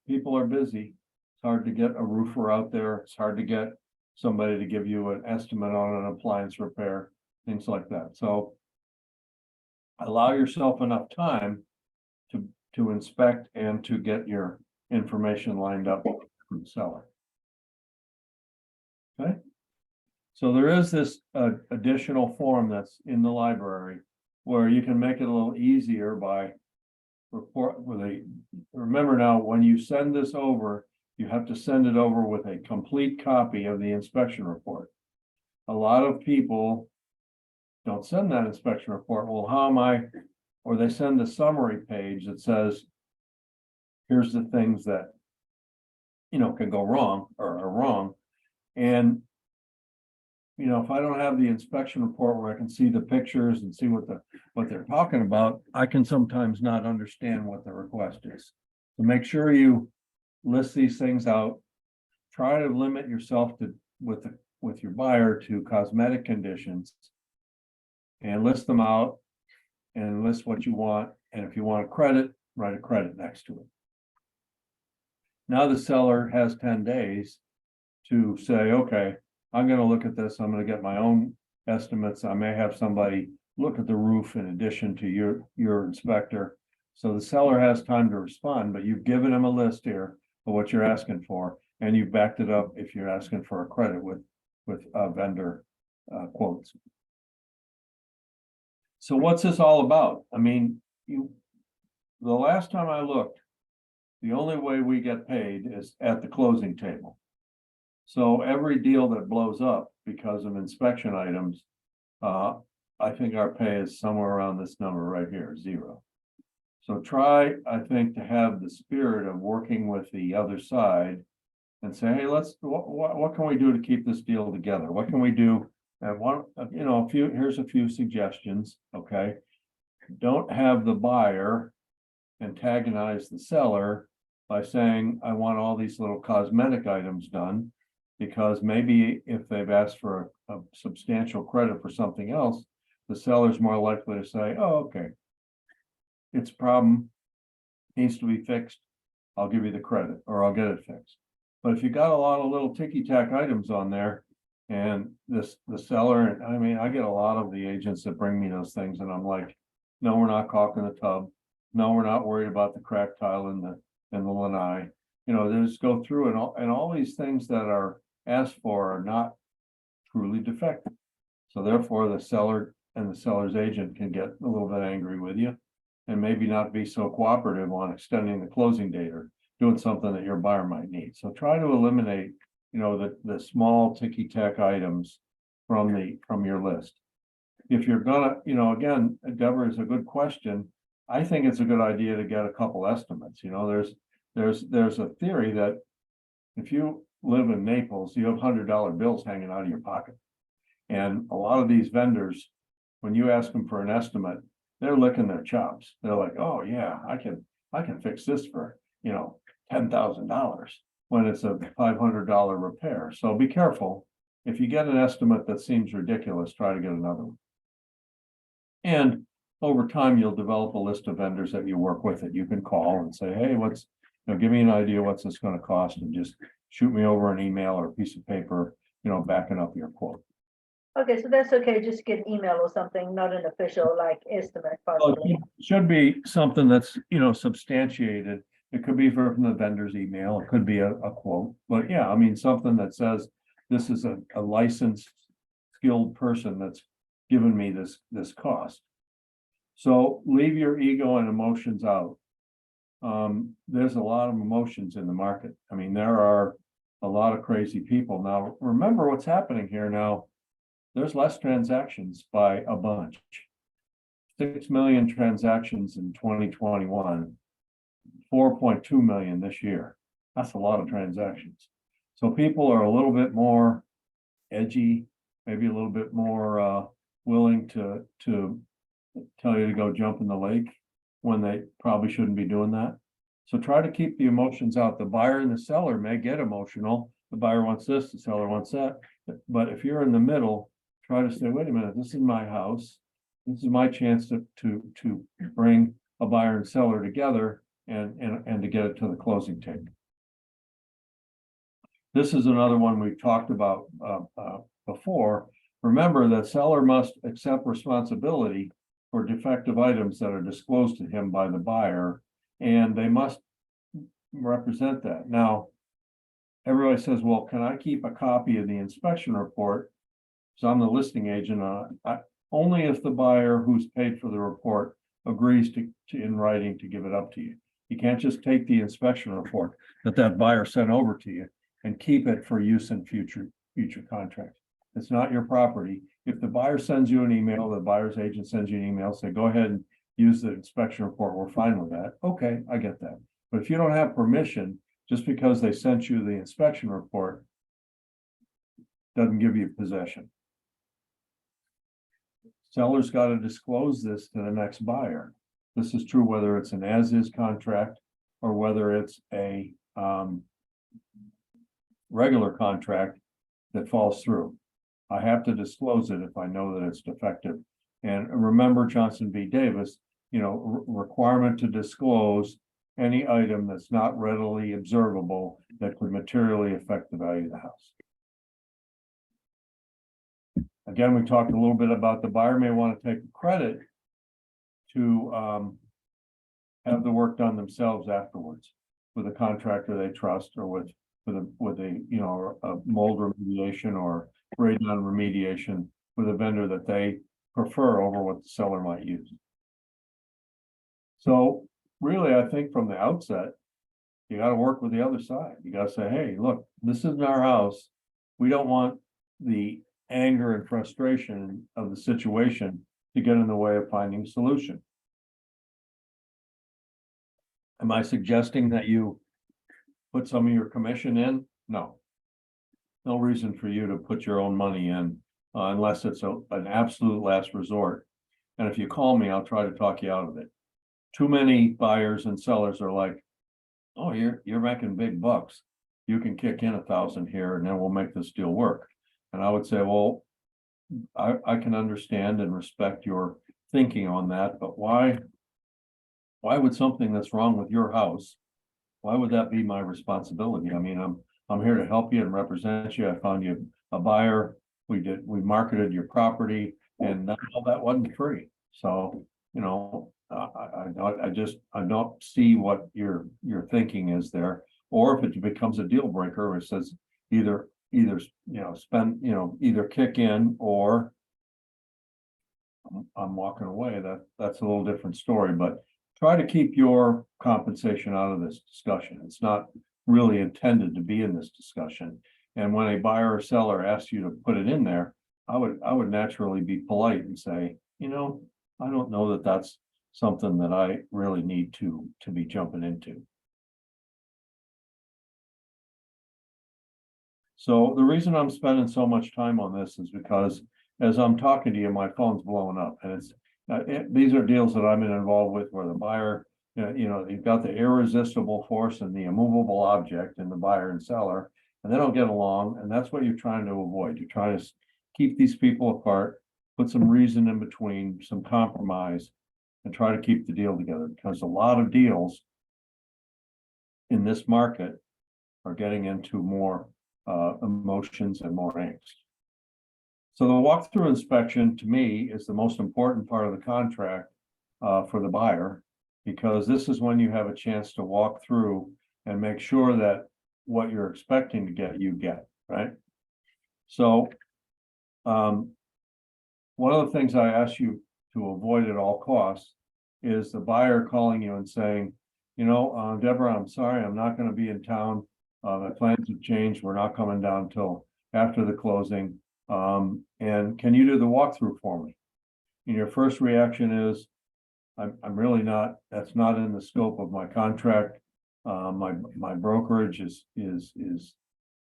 people are busy. It's hard to get a roofer out there. It's hard to get somebody to give you an estimate on an appliance repair, things like that. So allow yourself enough time to inspect and to get your information lined up from the seller. Okay. So there is this additional form that's in the library where you can make it a little easier by remember now, when you send this over, you have to send it over with a complete copy of the inspection report. A lot of people don't send that inspection report. Well, how am I? Or they send the summary page that says, here's the things that can go wrong or are wrong. And if I don't have the inspection report where I can see the pictures and see what they're talking about, I can sometimes not understand what the request is. So make sure you list these things out. Try to limit yourself to with your buyer to cosmetic conditions, and list them out and list what you want. And if you want a credit, write a credit next to it. Now the seller has 10 days to say, okay, I'm going to look at this. I'm going to get my own estimates. I may have somebody look at the roof in addition to your inspector. So the seller has time to respond, but you've given him a list here of what you're asking for, and you've backed it up if you're asking for a credit with vendor quotes. So what's this all about? I mean, the last time I looked, the only way we get paid is at the closing table. So every deal that blows up because of inspection items, I think our pay is somewhere around this number right here, 0. So try, I think, to have the spirit of working with the other side and say, hey, what can we do to keep this deal together? What can we do? And here's a few suggestions. Okay. Don't have the buyer antagonize the seller by saying, I want all these little cosmetic items done, because maybe if they've asked for a substantial credit for something else, the seller's more likely to say, oh, okay, it's a problem, needs to be fixed. I'll give you the credit or I'll get it fixed. But if you got a lot of little ticky-tack items on there and the seller, I mean, I get a lot of the agents that bring me those things and I'm like, no, we're not caulking the tub. No, we're not worried about the cracked tile in the lanai. You know, they just go through and all these things that are asked for are not truly defective. So therefore the seller and the seller's agent can get a little bit angry with you and maybe not be so cooperative on extending the closing date or doing something that your buyer might need. So try to eliminate, you know, the small ticky-tack items from your list. If you're gonna, you know, again, Deborah, is a good question. I think it's a good idea to get a couple estimates. You know, there's a theory that if you live in Naples, you have $100 bills hanging out of your pocket. And a lot of these vendors, when you ask them for an estimate, they're licking their chops. They're like, oh yeah, I can fix this for, you know, $10,000 when it's a $500 repair. So be careful. If you get an estimate that seems ridiculous, try to get another one. And over time, you'll develop a list of vendors that you work with that you can call and say, hey, give me an idea what's this going to cost, and just shoot me over an email or a piece of paper, you know, backing up your quote. Okay, so that's okay, just get an email or something, not an official like estimate Well, possibly. it should be something that's, you know, substantiated. It could be from the vendor's email, it could be a quote, but yeah, I mean, something that says this is a licensed, skilled person that's given me this cost. So leave your ego and emotions out. There's a lot of emotions in the market. I mean, there are a lot of crazy people. Now, remember what's happening here now. There's less transactions by a bunch. 6 million transactions in 2021, 4.2 million this year. That's a lot of transactions. So people are a little bit more edgy, maybe a little bit more willing to tell you to go jump in the lake when they probably shouldn't be doing that. So try to keep the emotions out. The buyer and the seller may get emotional. The buyer wants this, the seller wants that. But if you're in the middle, try to say, wait a minute, this is my house. This is my chance to bring a buyer and seller together and to get it to the closing table. This is another one we've talked about before. Remember that seller must accept responsibility for defective items that are disclosed to him by the buyer, and they must represent that. Now, everybody says, well, can I keep a copy of the inspection report? So I'm the listing agent. Only if the buyer who's paid for the report agrees to in writing to give it up to you. You can't just take the inspection report that buyer sent over to you and keep it for use in future contracts. It's not your property. If the buyer sends you an email, the buyer's agent sends you an email, say, go ahead and use the inspection report, we're fine with that. Okay, I get that. But if you don't have permission, just because they sent you the inspection report, doesn't give you possession. Seller's got to disclose this to the next buyer. This is true whether it's an as-is contract or whether it's a regular contract that falls through. I have to disclose it if I know that it's defective. And remember Johnson v. Davis, you know, requirement to disclose any item that's not readily observable that could materially affect the value of the house. Again, we talked a little bit about the buyer may want to take credit to have the work done themselves afterwards with a contractor they trust, or with a you know, a mold remediation or radon remediation with a vendor that they prefer over what the seller might use. So really, I think from the outset, you got to work with the other side. You got to say, hey, look, this isn't our house. We don't want the anger and frustration of the situation to get in the way of finding a solution. Am I suggesting that you put some of your commission in? No. No reason for you to put your own money in unless it's an absolute last resort. And if you call me, I'll try to talk you out of it. Too many buyers and sellers are like, oh, you're making big bucks. You can kick in 1,000 here and then we'll make this deal work. And I would say, well, I can understand and respect your thinking on that, but why would something that's wrong with your house Why would that be my responsibility? I mean, I'm here to help you and represent you. I found you a buyer. We marketed your property, and all that wasn't free. So, you know, I don't see what your thinking is there. Or if it becomes a deal breaker, it says either, either kick in or I'm walking away. That's a little different story, but try to keep your compensation out of this discussion. It's not really intended to be in this discussion. And when a buyer or seller asks you to put it in there, I would naturally be polite and say, I don't know that that's something that I really need to be jumping into. So the reason I'm spending so much time on this is because as I'm talking to you, my phone's blowing up, and these are deals that I'm involved with where the buyer, you've got the irresistible force and the immovable object in the buyer and seller, and they don't get along, and that's what you're trying to avoid. You're trying to keep these people apart, put some reason in between, some compromise, and try to keep the deal together, because a lot of deals in this market are getting into more emotions and more angst. So the walkthrough inspection, to me, is the most important part of the contract for the buyer, because this is when you have a chance to walk through and make sure that what you're expecting to get, you get, right? So one of the things I ask you to avoid at all costs is the buyer calling you and saying, Deborah, I'm sorry, I'm not going to be in town. My plans have changed. We're not coming down till after the closing. And can you do the walkthrough for me? And your first reaction is, I'm really not, that's not in the scope of my contract. My brokerage is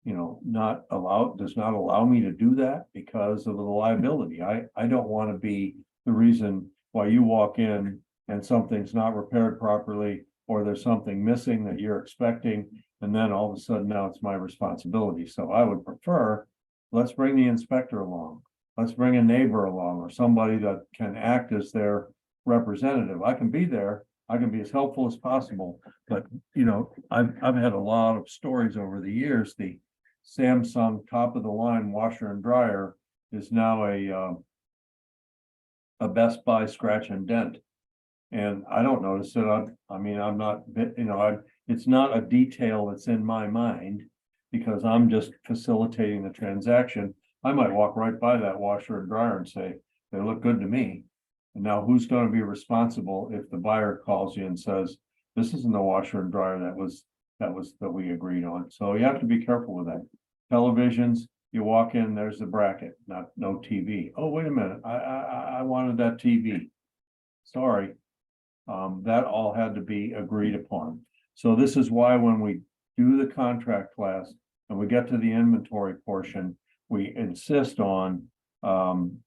not allowed, does not allow me to do that because of the liability. I don't want to be the reason why you walk in and something's not repaired properly, or there's something missing that you're expecting, and then all of a sudden now it's my responsibility. So I would prefer, let's bring the inspector along. Let's bring a neighbor along, or somebody that can act as their representative. I can be there. I can be as helpful as possible. But, I've had a lot of stories over the years. The Samsung top of the line washer and dryer is now a Best Buy scratch and dent. And I don't notice it. I'm not, it's not a detail that's in my mind because I'm just facilitating the transaction. I might walk right by that washer and dryer and say, they look good to me. And now who's going to be responsible if the buyer calls you and says, this isn't the washer and dryer that we agreed on. So you have to be careful with that. Televisions, you walk in, there's the bracket, no TV. Oh, wait a minute. I wanted that TV. Sorry. That all had to be agreed upon. So this is why when we do the contract class and we get to the inventory portion, we insist on the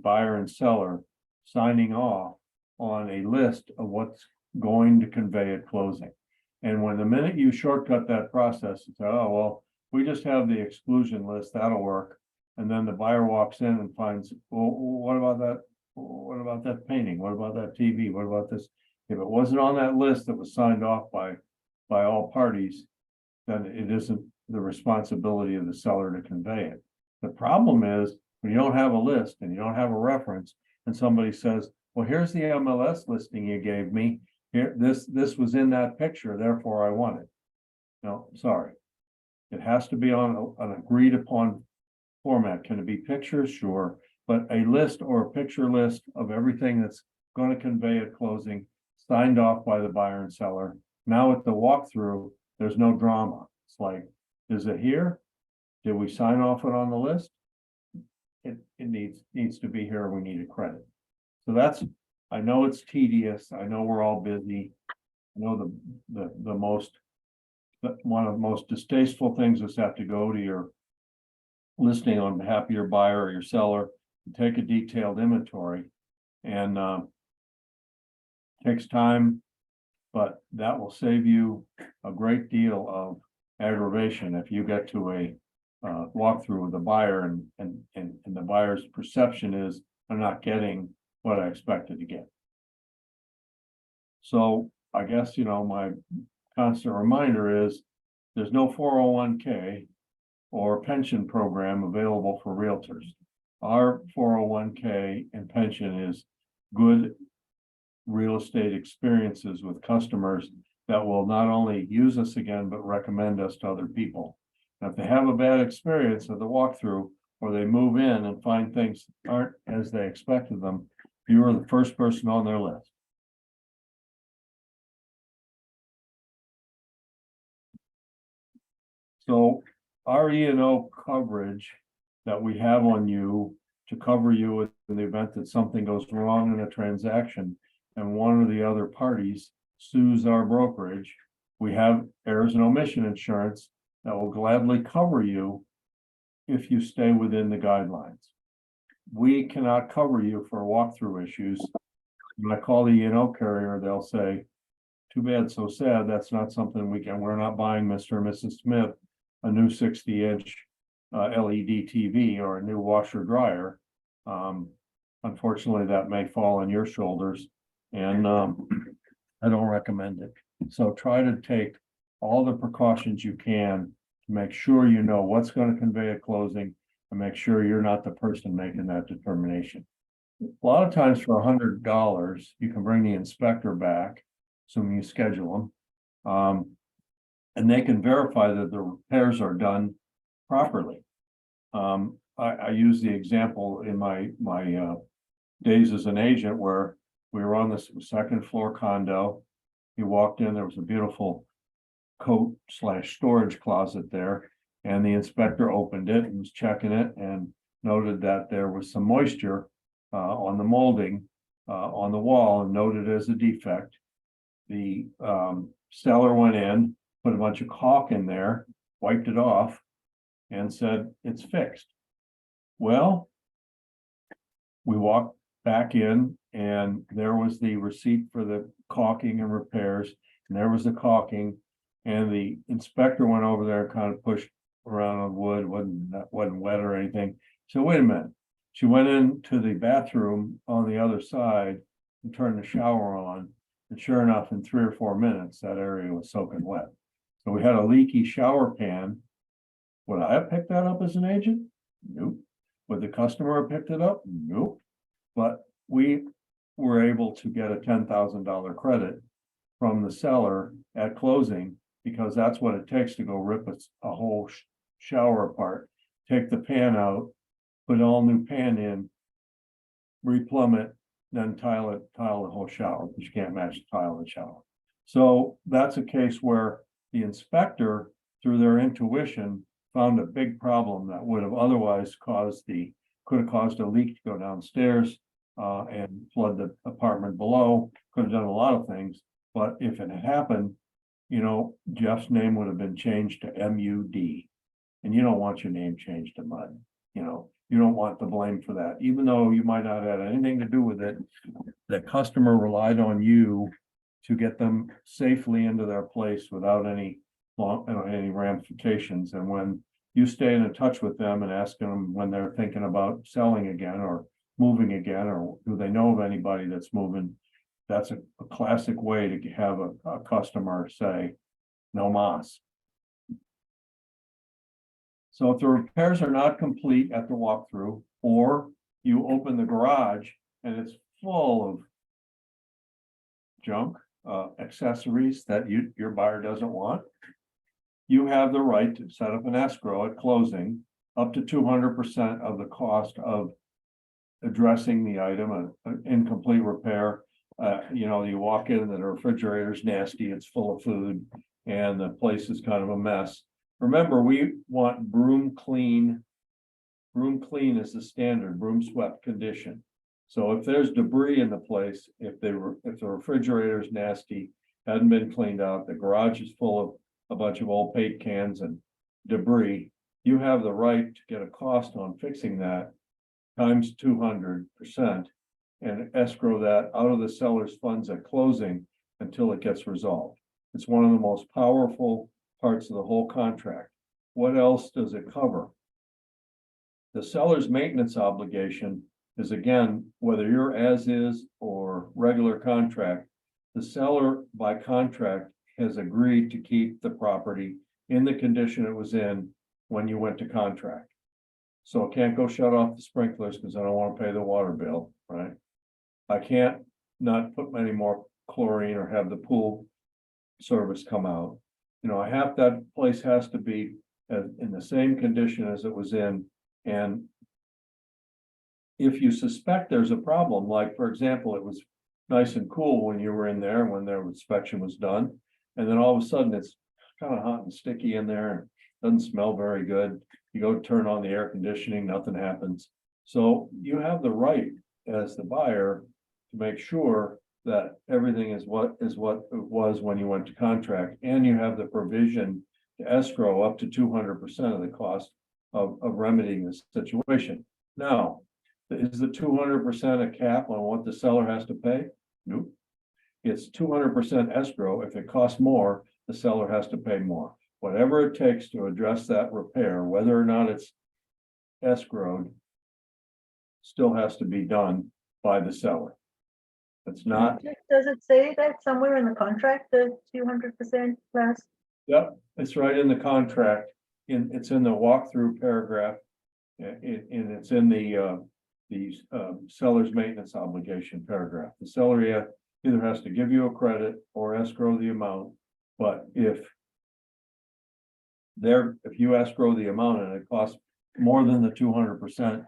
buyer and seller signing off on a list of what's going to convey at closing. And when the minute you shortcut that process and say, oh, well, we just have the exclusion list, that'll work. And then the buyer walks in and finds, well, what about that? What about that painting? What about that TV? What about this? If it wasn't on that list that was signed off by all parties, then it isn't the responsibility of the seller to convey it. The problem is when you don't have a list and you don't have a reference, and somebody says, well, here's the MLS listing you gave me. Here, this was in that picture, therefore I want it. No, sorry. It has to be on an agreed upon format. Can it be pictures? Sure. But a list or a picture list of everything that's going to convey at closing, signed off by the buyer and seller. Now at the walkthrough, there's no drama. It's like, is it here? Did we sign off it on the list? It needs to be here. We need a credit. So I know it's tedious. I know we're all busy. I know one of the most distasteful things is have to go to your listing on behalf of your buyer or your seller, take a detailed inventory, and takes time, but that will save you a great deal of aggravation if you get to a walkthrough with the buyer and the buyer's perception is, I'm not getting what I expected to get. So I guess, my constant reminder is there's no 401k or pension program available for realtors. Our 401k and pension is good real estate experiences with customers that will not only use us again, but recommend us to other people. Now, if they have a bad experience at the walkthrough, or they move in and find things aren't as they expected them, you are the first person on their list. So our E&O coverage that we have on you to cover you in the event that something goes wrong in a transaction and one or the other parties sues our brokerage, we have errors and omission insurance that will gladly cover you if you stay within the guidelines. We cannot cover you for walkthrough issues. When I call the E&O carrier, they'll say, too bad, so sad, that's not something we're not buying Mr. and Mrs. Smith a new 60-inch LED TV or a new washer dryer. Unfortunately, that may fall on your shoulders, and I don't recommend it. So try to take all the precautions you can to make sure you know what's going to convey at closing and make sure you're not the person making that determination. A lot of times for $100, you can bring the inspector back, assuming you schedule them, and they can verify that the repairs are done properly. I use the example in my days as an agent where we were on the second floor condo. He walked in, there was a beautiful coat/storage closet there, and the inspector opened it and was checking it and noted that there was some moisture on the molding on the wall and noted as a defect. The seller went in, put a bunch of caulk in there, wiped it off, and said it's fixed. Well, we walked back in and there was the receipt for the caulking and repairs, and there was the caulking, and the inspector went over there and kind of pushed around on wood, wasn't wet or anything. So wait a minute. She went into the bathroom on the other side and turned the shower on, and sure enough, in 3 or 4 minutes, that area was soaking wet. So we had a leaky shower pan. Would I have picked that up as an agent? Nope. Would the customer have picked it up? Nope. But we were able to get a $10,000 credit from the seller at closing, because that's what it takes to go rip a whole shower apart, take the pan out, put an all new pan in, replumb it, then tile the whole shower, because you can't match the tile in the shower. So that's a case where the inspector, through their intuition, found a big problem that would have otherwise could have caused a leak to go downstairs and flood the apartment below, could have done a lot of things. But if it had happened, Jeff's name would have been changed to MUD, and you don't want your name changed to Mud. You don't want the blame for that, even though you might not have had anything to do with it. The customer relied on you to get them safely into their place without any ramifications. And when you stay in touch with them and ask them when they're thinking about selling again or moving again, or do they know of anybody that's moving, that's a classic way to have a customer say, no mas. So if the repairs are not complete at the walkthrough, or you open the garage and it's full of junk, accessories that your buyer doesn't want, you have the right to set up an escrow at closing up to 200% of the cost of addressing the item, an incomplete repair. You walk in and the refrigerator's nasty, it's full of food, and the place is kind of a mess. Remember, we want broom clean. Broom clean is the standard, broom swept condition. So if there's debris in the place, if the refrigerator's nasty, hadn't been cleaned out, the garage is full of a bunch of old paint cans and debris, you have the right to get a cost on fixing that times 200% and escrow that out of the seller's funds at closing until it gets resolved. It's one of the most powerful parts of the whole contract. What else does it cover? The seller's maintenance obligation is, again, whether you're as is or regular contract, the seller by contract has agreed to keep the property in the condition it was in when you went to contract. So I can't go shut off the sprinklers because I don't want to pay the water bill, right? I can't not put any more chlorine or have the pool service come out. You know, that place has to be in the same condition as it was in. And if you suspect there's a problem, like for example, it was nice and cool when you were in there, when their inspection was done. And then all of a sudden it's kind of hot and sticky in there and doesn't smell very good. You go turn on the air conditioning, nothing happens. So you have the right as the buyer to make sure that everything is what it was when you went to contract, and you have the provision to escrow up to 200% of the cost of remedying this situation. Now, is the 200% a cap on what the seller has to pay? Nope. It's 200% escrow. If it costs more, the seller has to pay more. Whatever it takes to address that repair, whether or not it's escrowed, still has to be done by the seller. It's not. Does it say that somewhere in the contract, the 200% plus? Yep, it's right in the contract. It's in the walkthrough paragraph. And it's in the seller's maintenance obligation paragraph. The seller either has to give you a credit or escrow the amount. But if you escrow the amount and it costs more than the 200%,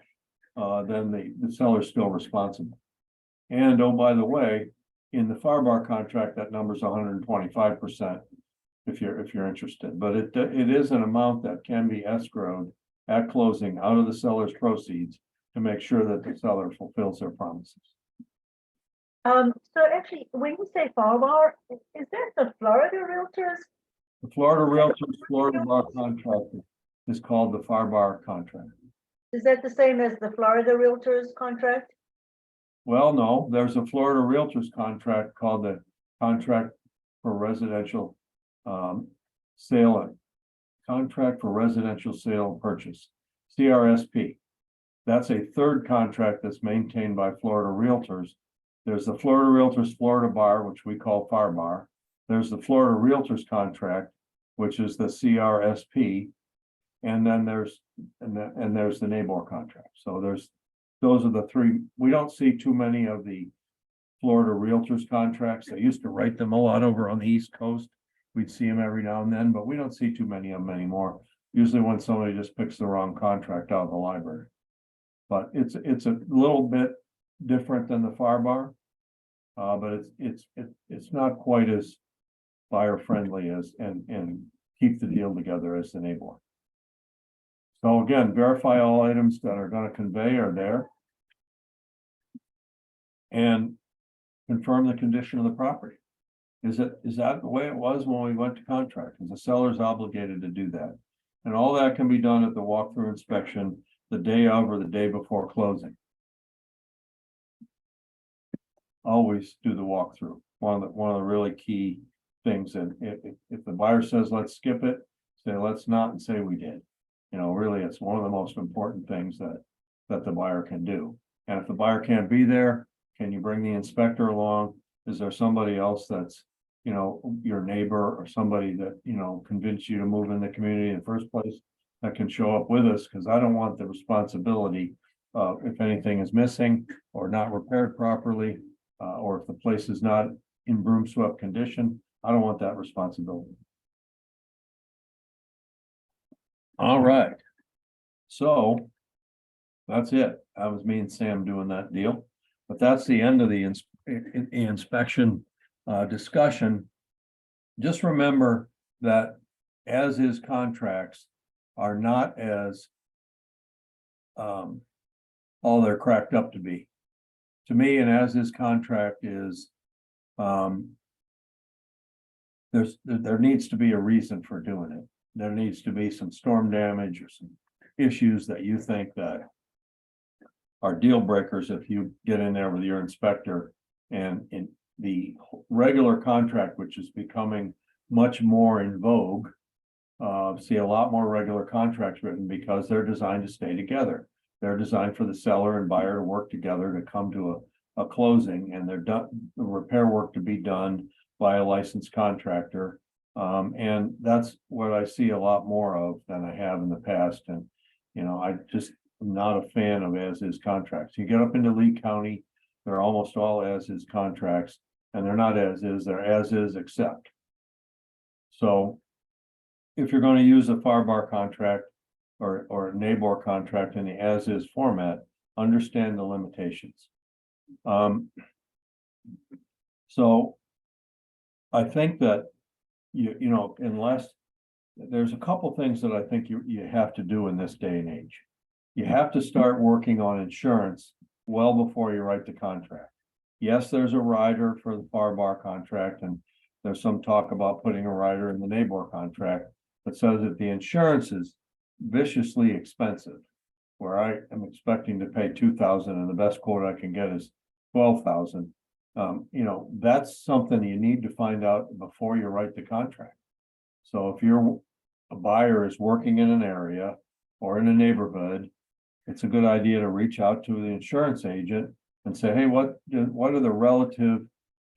then the seller's still responsible. And oh, by the way, in the FARBAR contract, that number's 125%. If you're interested, but it is an amount that can be escrowed at closing out of the seller's proceeds to make sure that the seller fulfills their promises. So actually, when you say FARBAR, is that the Florida Realtors? The Florida Realtors Florida Bar contract is called the FARBAR contract. Is that the same as the Florida Realtors contract? Well, no, there's a Florida Realtors contract called the Contract for Residential Sale and Contract for Residential Sale and Purchase, CRSP. That's a third contract that's maintained by Florida Realtors. There's the Florida Realtors Florida Bar, which we call FARBAR. There's the Florida Realtors contract, which is the CRSP. And then there's the NABOR contract. So those are the three. We don't see too many of the Florida Realtors contracts. They used to write them a lot over on the East Coast. We'd see them every now and then, but we don't see too many of them anymore. Usually when somebody just picks the wrong contract out of the library. But it's a little bit different than the FARBAR, but it's not quite as buyer friendly as and keep the deal together as the NABOR. So again, verify all items that are going to convey are there, and confirm the condition of the property. Is that the way it was when we went to contract? Is the seller's obligated to do that? And all that can be done at the walkthrough inspection the day of or the day before closing. Always do the walkthrough. One of the really key things. And if the buyer says let's skip it, say let's not, and say we did. You know, really, it's one of the most important things that the buyer can do. And if the buyer can't be there, can you bring the inspector along? Is there somebody else that's, you know, your neighbor or somebody that, you know, convinced you to move in the community in the first place that can show up with us? Because I don't want the responsibility if anything is missing or not repaired properly, or if the place is not in broom swept condition. I don't want that responsibility. All right. So that's it. That was me and Sam doing that deal. But that's the end of the inspection discussion. Just remember that as is contracts are not as all they're cracked up to be. To me, an as is contract is there needs to be a reason for doing it. There needs to be some storm damage or some issues that you think that are deal breakers if you get in there with your inspector. And in the regular contract, which is becoming much more in vogue, see a lot more regular contracts written because they're designed to stay together. They're designed for the seller and buyer to work together to come to a closing and they're done, the repair work to be done by a licensed contractor. And that's what I see a lot more of than I have in the past. And, you know, I just am not a fan of as-is contracts. You get up into Lee County, they're almost all as-is contracts, and they're not as-is, they're as-is except. So if you're going to use a FAR contract or a NABOR contract in the as-is format, understand the limitations. So I think that you know, unless there's a couple things that I think you have to do in this day and age. You have to start working on insurance well before you write the contract. Yes, there's a rider for the FAR contract, and there's some talk about putting a rider in the NABOR contract that says that the insurance is viciously expensive, where I am expecting to pay $2,000 and the best quote I can get is $12,000. You know, that's something you need to find out before you write the contract. So if a buyer is working in an area or in a neighborhood, it's a good idea to reach out to the insurance agent and say, hey, what are the relative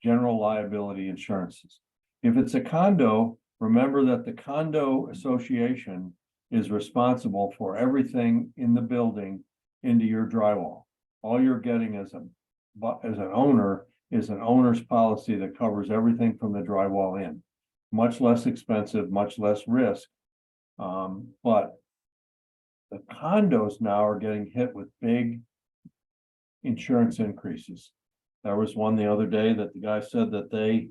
general liability insurances? If it's a condo, remember that the condo association is responsible for everything in the building into your drywall. All you're getting as an owner is an owner's policy that covers everything from the drywall in. Much less expensive, much less risk. But the condos now are getting hit with big insurance increases. There was one the other day that the guy said that the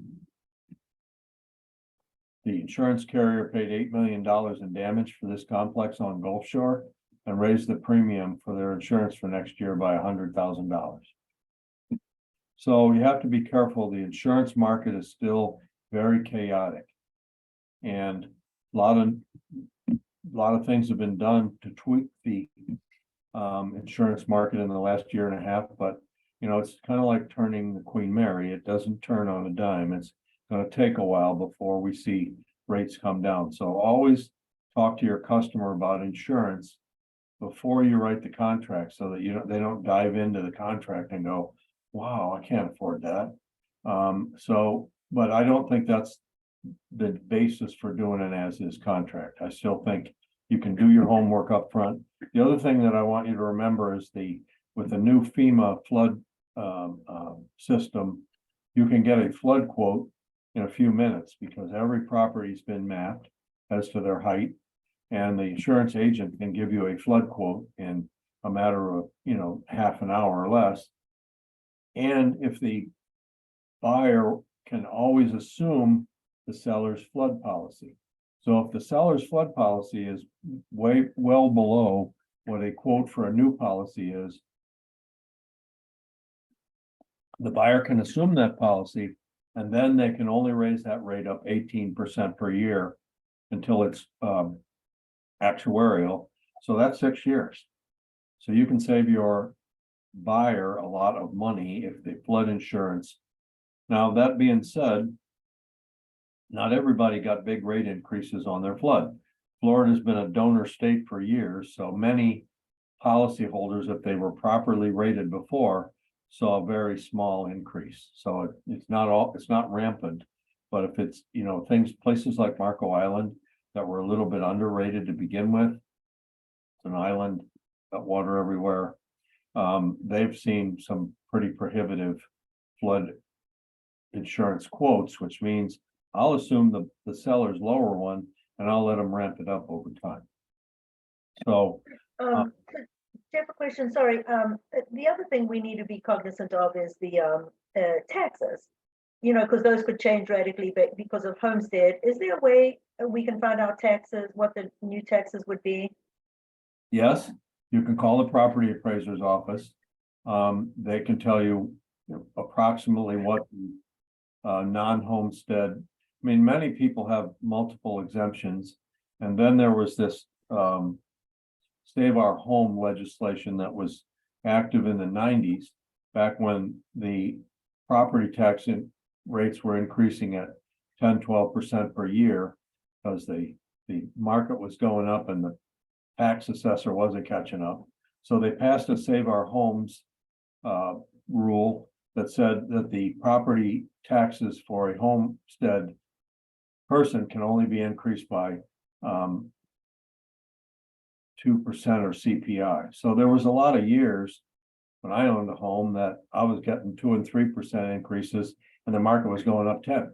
insurance carrier paid $8 million in damage for this complex on Gulf Shore and raised the premium for their insurance for next year by $100,000. So you have to be careful. The insurance market is still very chaotic. And a lot of things have been done to tweak the insurance market in the last year and a half, but you know, it's kind of like turning the Queen Mary. It doesn't turn on a dime. It's going to take a while before we see rates come down. So always talk to your customer about insurance before you write the contract so that they don't dive into the contract and go, wow, I can't afford that. But I don't think that's the basis for doing an as-is contract. I still think you can do your homework up front. The other thing that I want you to remember is with the new FEMA flood system, you can get a flood quote in a few minutes because every property's been mapped as to their height, and the insurance agent can give you a flood quote in a matter of, you know, half an hour or less. And if the buyer can always assume the seller's flood policy. So if the seller's flood policy is well below what a quote for a new policy is, the buyer can assume that policy, and then they can only raise that rate up 18% per year until it's actuarial. So that's 6 years. So you can save your buyer a lot of money if they flood insurance. Now, that being said, not everybody got big rate increases on their flood. Florida's been a donor state for years, so many policyholders, if they were properly rated before, saw a very small increase. So it's not rampant, but if it's, you know, places like Marco Island that were a little bit underrated to begin with, it's an island, got water everywhere. They've seen some pretty prohibitive flood insurance quotes, which means I'll assume the seller's lower one and I'll let them ramp it up over time. So Jeff, a question, sorry. The other thing we need to be cognizant of is the taxes, you know, because those could change radically because of homestead. Is there a way we can find out taxes, what the new taxes would be? yes, you can call the property appraiser's office. They can tell you approximately what non-homestead. I mean, many people have multiple exemptions, and then there was this Save Our Home legislation that was active in the 90s, back when the property tax rates were increasing at 10-12% per year because the market was going up and the tax assessor wasn't catching up. So they passed a Save Our Homes rule that said that the property taxes for a homestead person can only be increased by 2% or CPI. So there was a lot of years when I owned a home that I was getting 2 and 3% increases and the market was going up 10.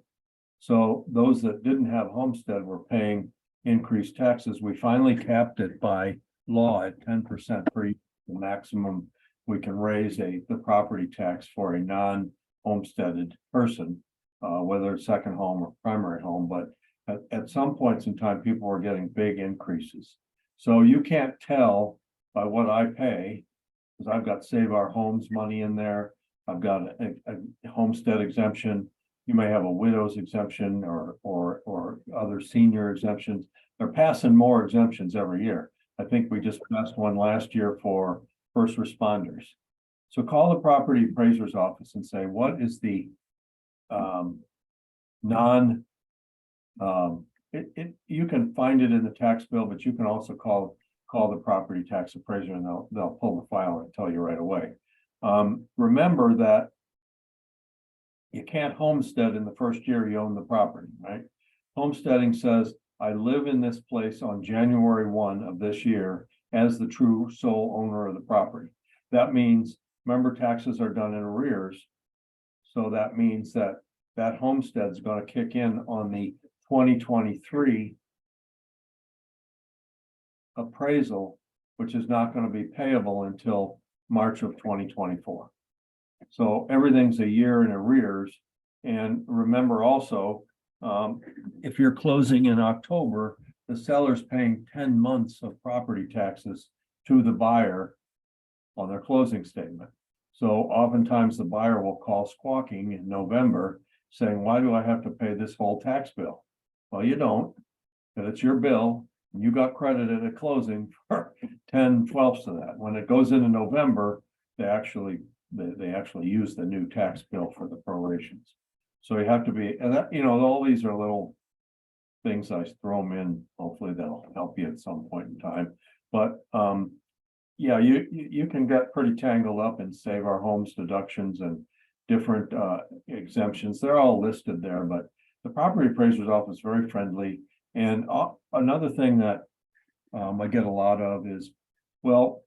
So those that didn't have homestead were paying increased taxes. We finally capped it by law at 10% per year, the maximum we can raise the property tax for a non-homesteaded person, whether it's second home or primary home. But at some points in time, people were getting big increases. So you can't tell by what I pay, because I've got Save Our Homes money in there. I've got a homestead exemption. You may have a widow's exemption or other senior exemptions. They're passing more exemptions every year. I think we just passed one last year for first responders. So call the property appraiser's office and say, what is the you can find it in the tax bill, but you can also call the property tax appraiser and they'll pull the file and tell you right away. Remember that you can't homestead in the first year you own the property, right? Homesteading says, I live in this place on January 1 of this year as the true sole owner of the property. That means, remember, taxes are done in arrears. So that means that homestead's going to kick in on the 2023 appraisal, which is not going to be payable until March of 2024. So everything's a year in arrears. And remember also, if you're closing in October, the seller's paying 10 months of property taxes to the buyer on their closing statement. So oftentimes the buyer will call squawking in November saying, why do I have to pay this whole tax bill? Well, you don't, but it's your bill. And you got credited at closing for 10/12 of that. When it goes into November, they actually use the new tax bill for the prorations. So you have to be, and that, all these are little things I throw them in. Hopefully that'll help you at some point in time. But yeah, you can get pretty tangled up in Save Our Homes deductions and different exemptions. They're all listed there, but the property appraiser's office is very friendly. And another thing that I get a lot of is, well,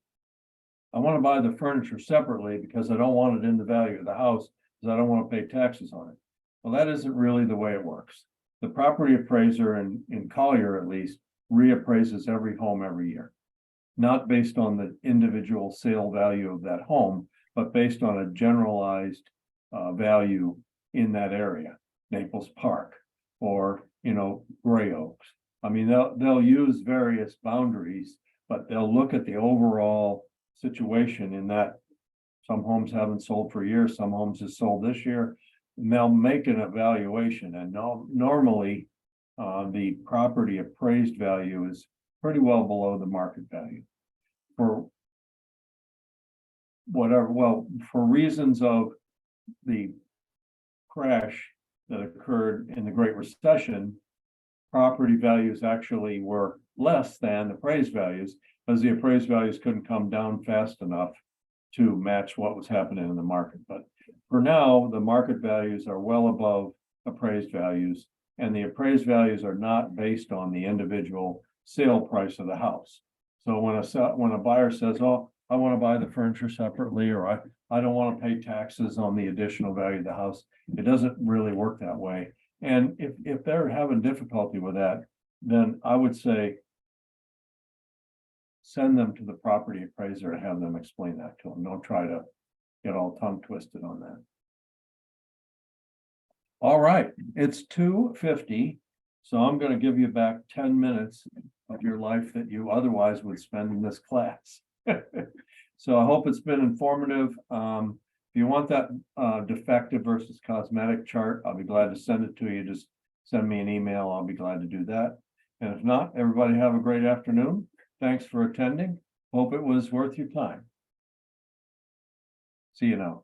I want to buy the furniture separately because I don't want it in the value of the house because I don't want to pay taxes on it. Well, that isn't really the way it works. The property appraiser in Collier, at least, reappraises every home every year, not based on the individual sale value of that home, but based on a generalized value in that area, Naples Park or, Gray Oaks. I mean, they'll use various boundaries, but they'll look at the overall situation in that some homes haven't sold for years, some homes have sold this year, and they'll make an evaluation. And normally the property appraised value is pretty well below the market value for whatever, for reasons of the crash that occurred in the Great Recession, property values actually were less than appraised values because the appraised values couldn't come down fast enough to match what was happening in the market. But for now, the market values are well above appraised values, and the appraised values are not based on the individual sale price of the house. So when a buyer says, oh, I want to buy the furniture separately, or I don't want to pay taxes on the additional value of the house, it doesn't really work that way. And if they're having difficulty with that, then I would say send them to the property appraiser and have them explain that to them. Don't try to get all tongue twisted on that. All right, it's 2:50, so I'm going to give you back 10 minutes of your life that you otherwise would spend in this class. So I hope it's been informative. If you want that defective versus cosmetic chart, I'll be glad to send it to you. Just send me an email. I'll be glad to do that. And if not, everybody have a great afternoon. Thanks for attending. Hope it was worth your time. See you now.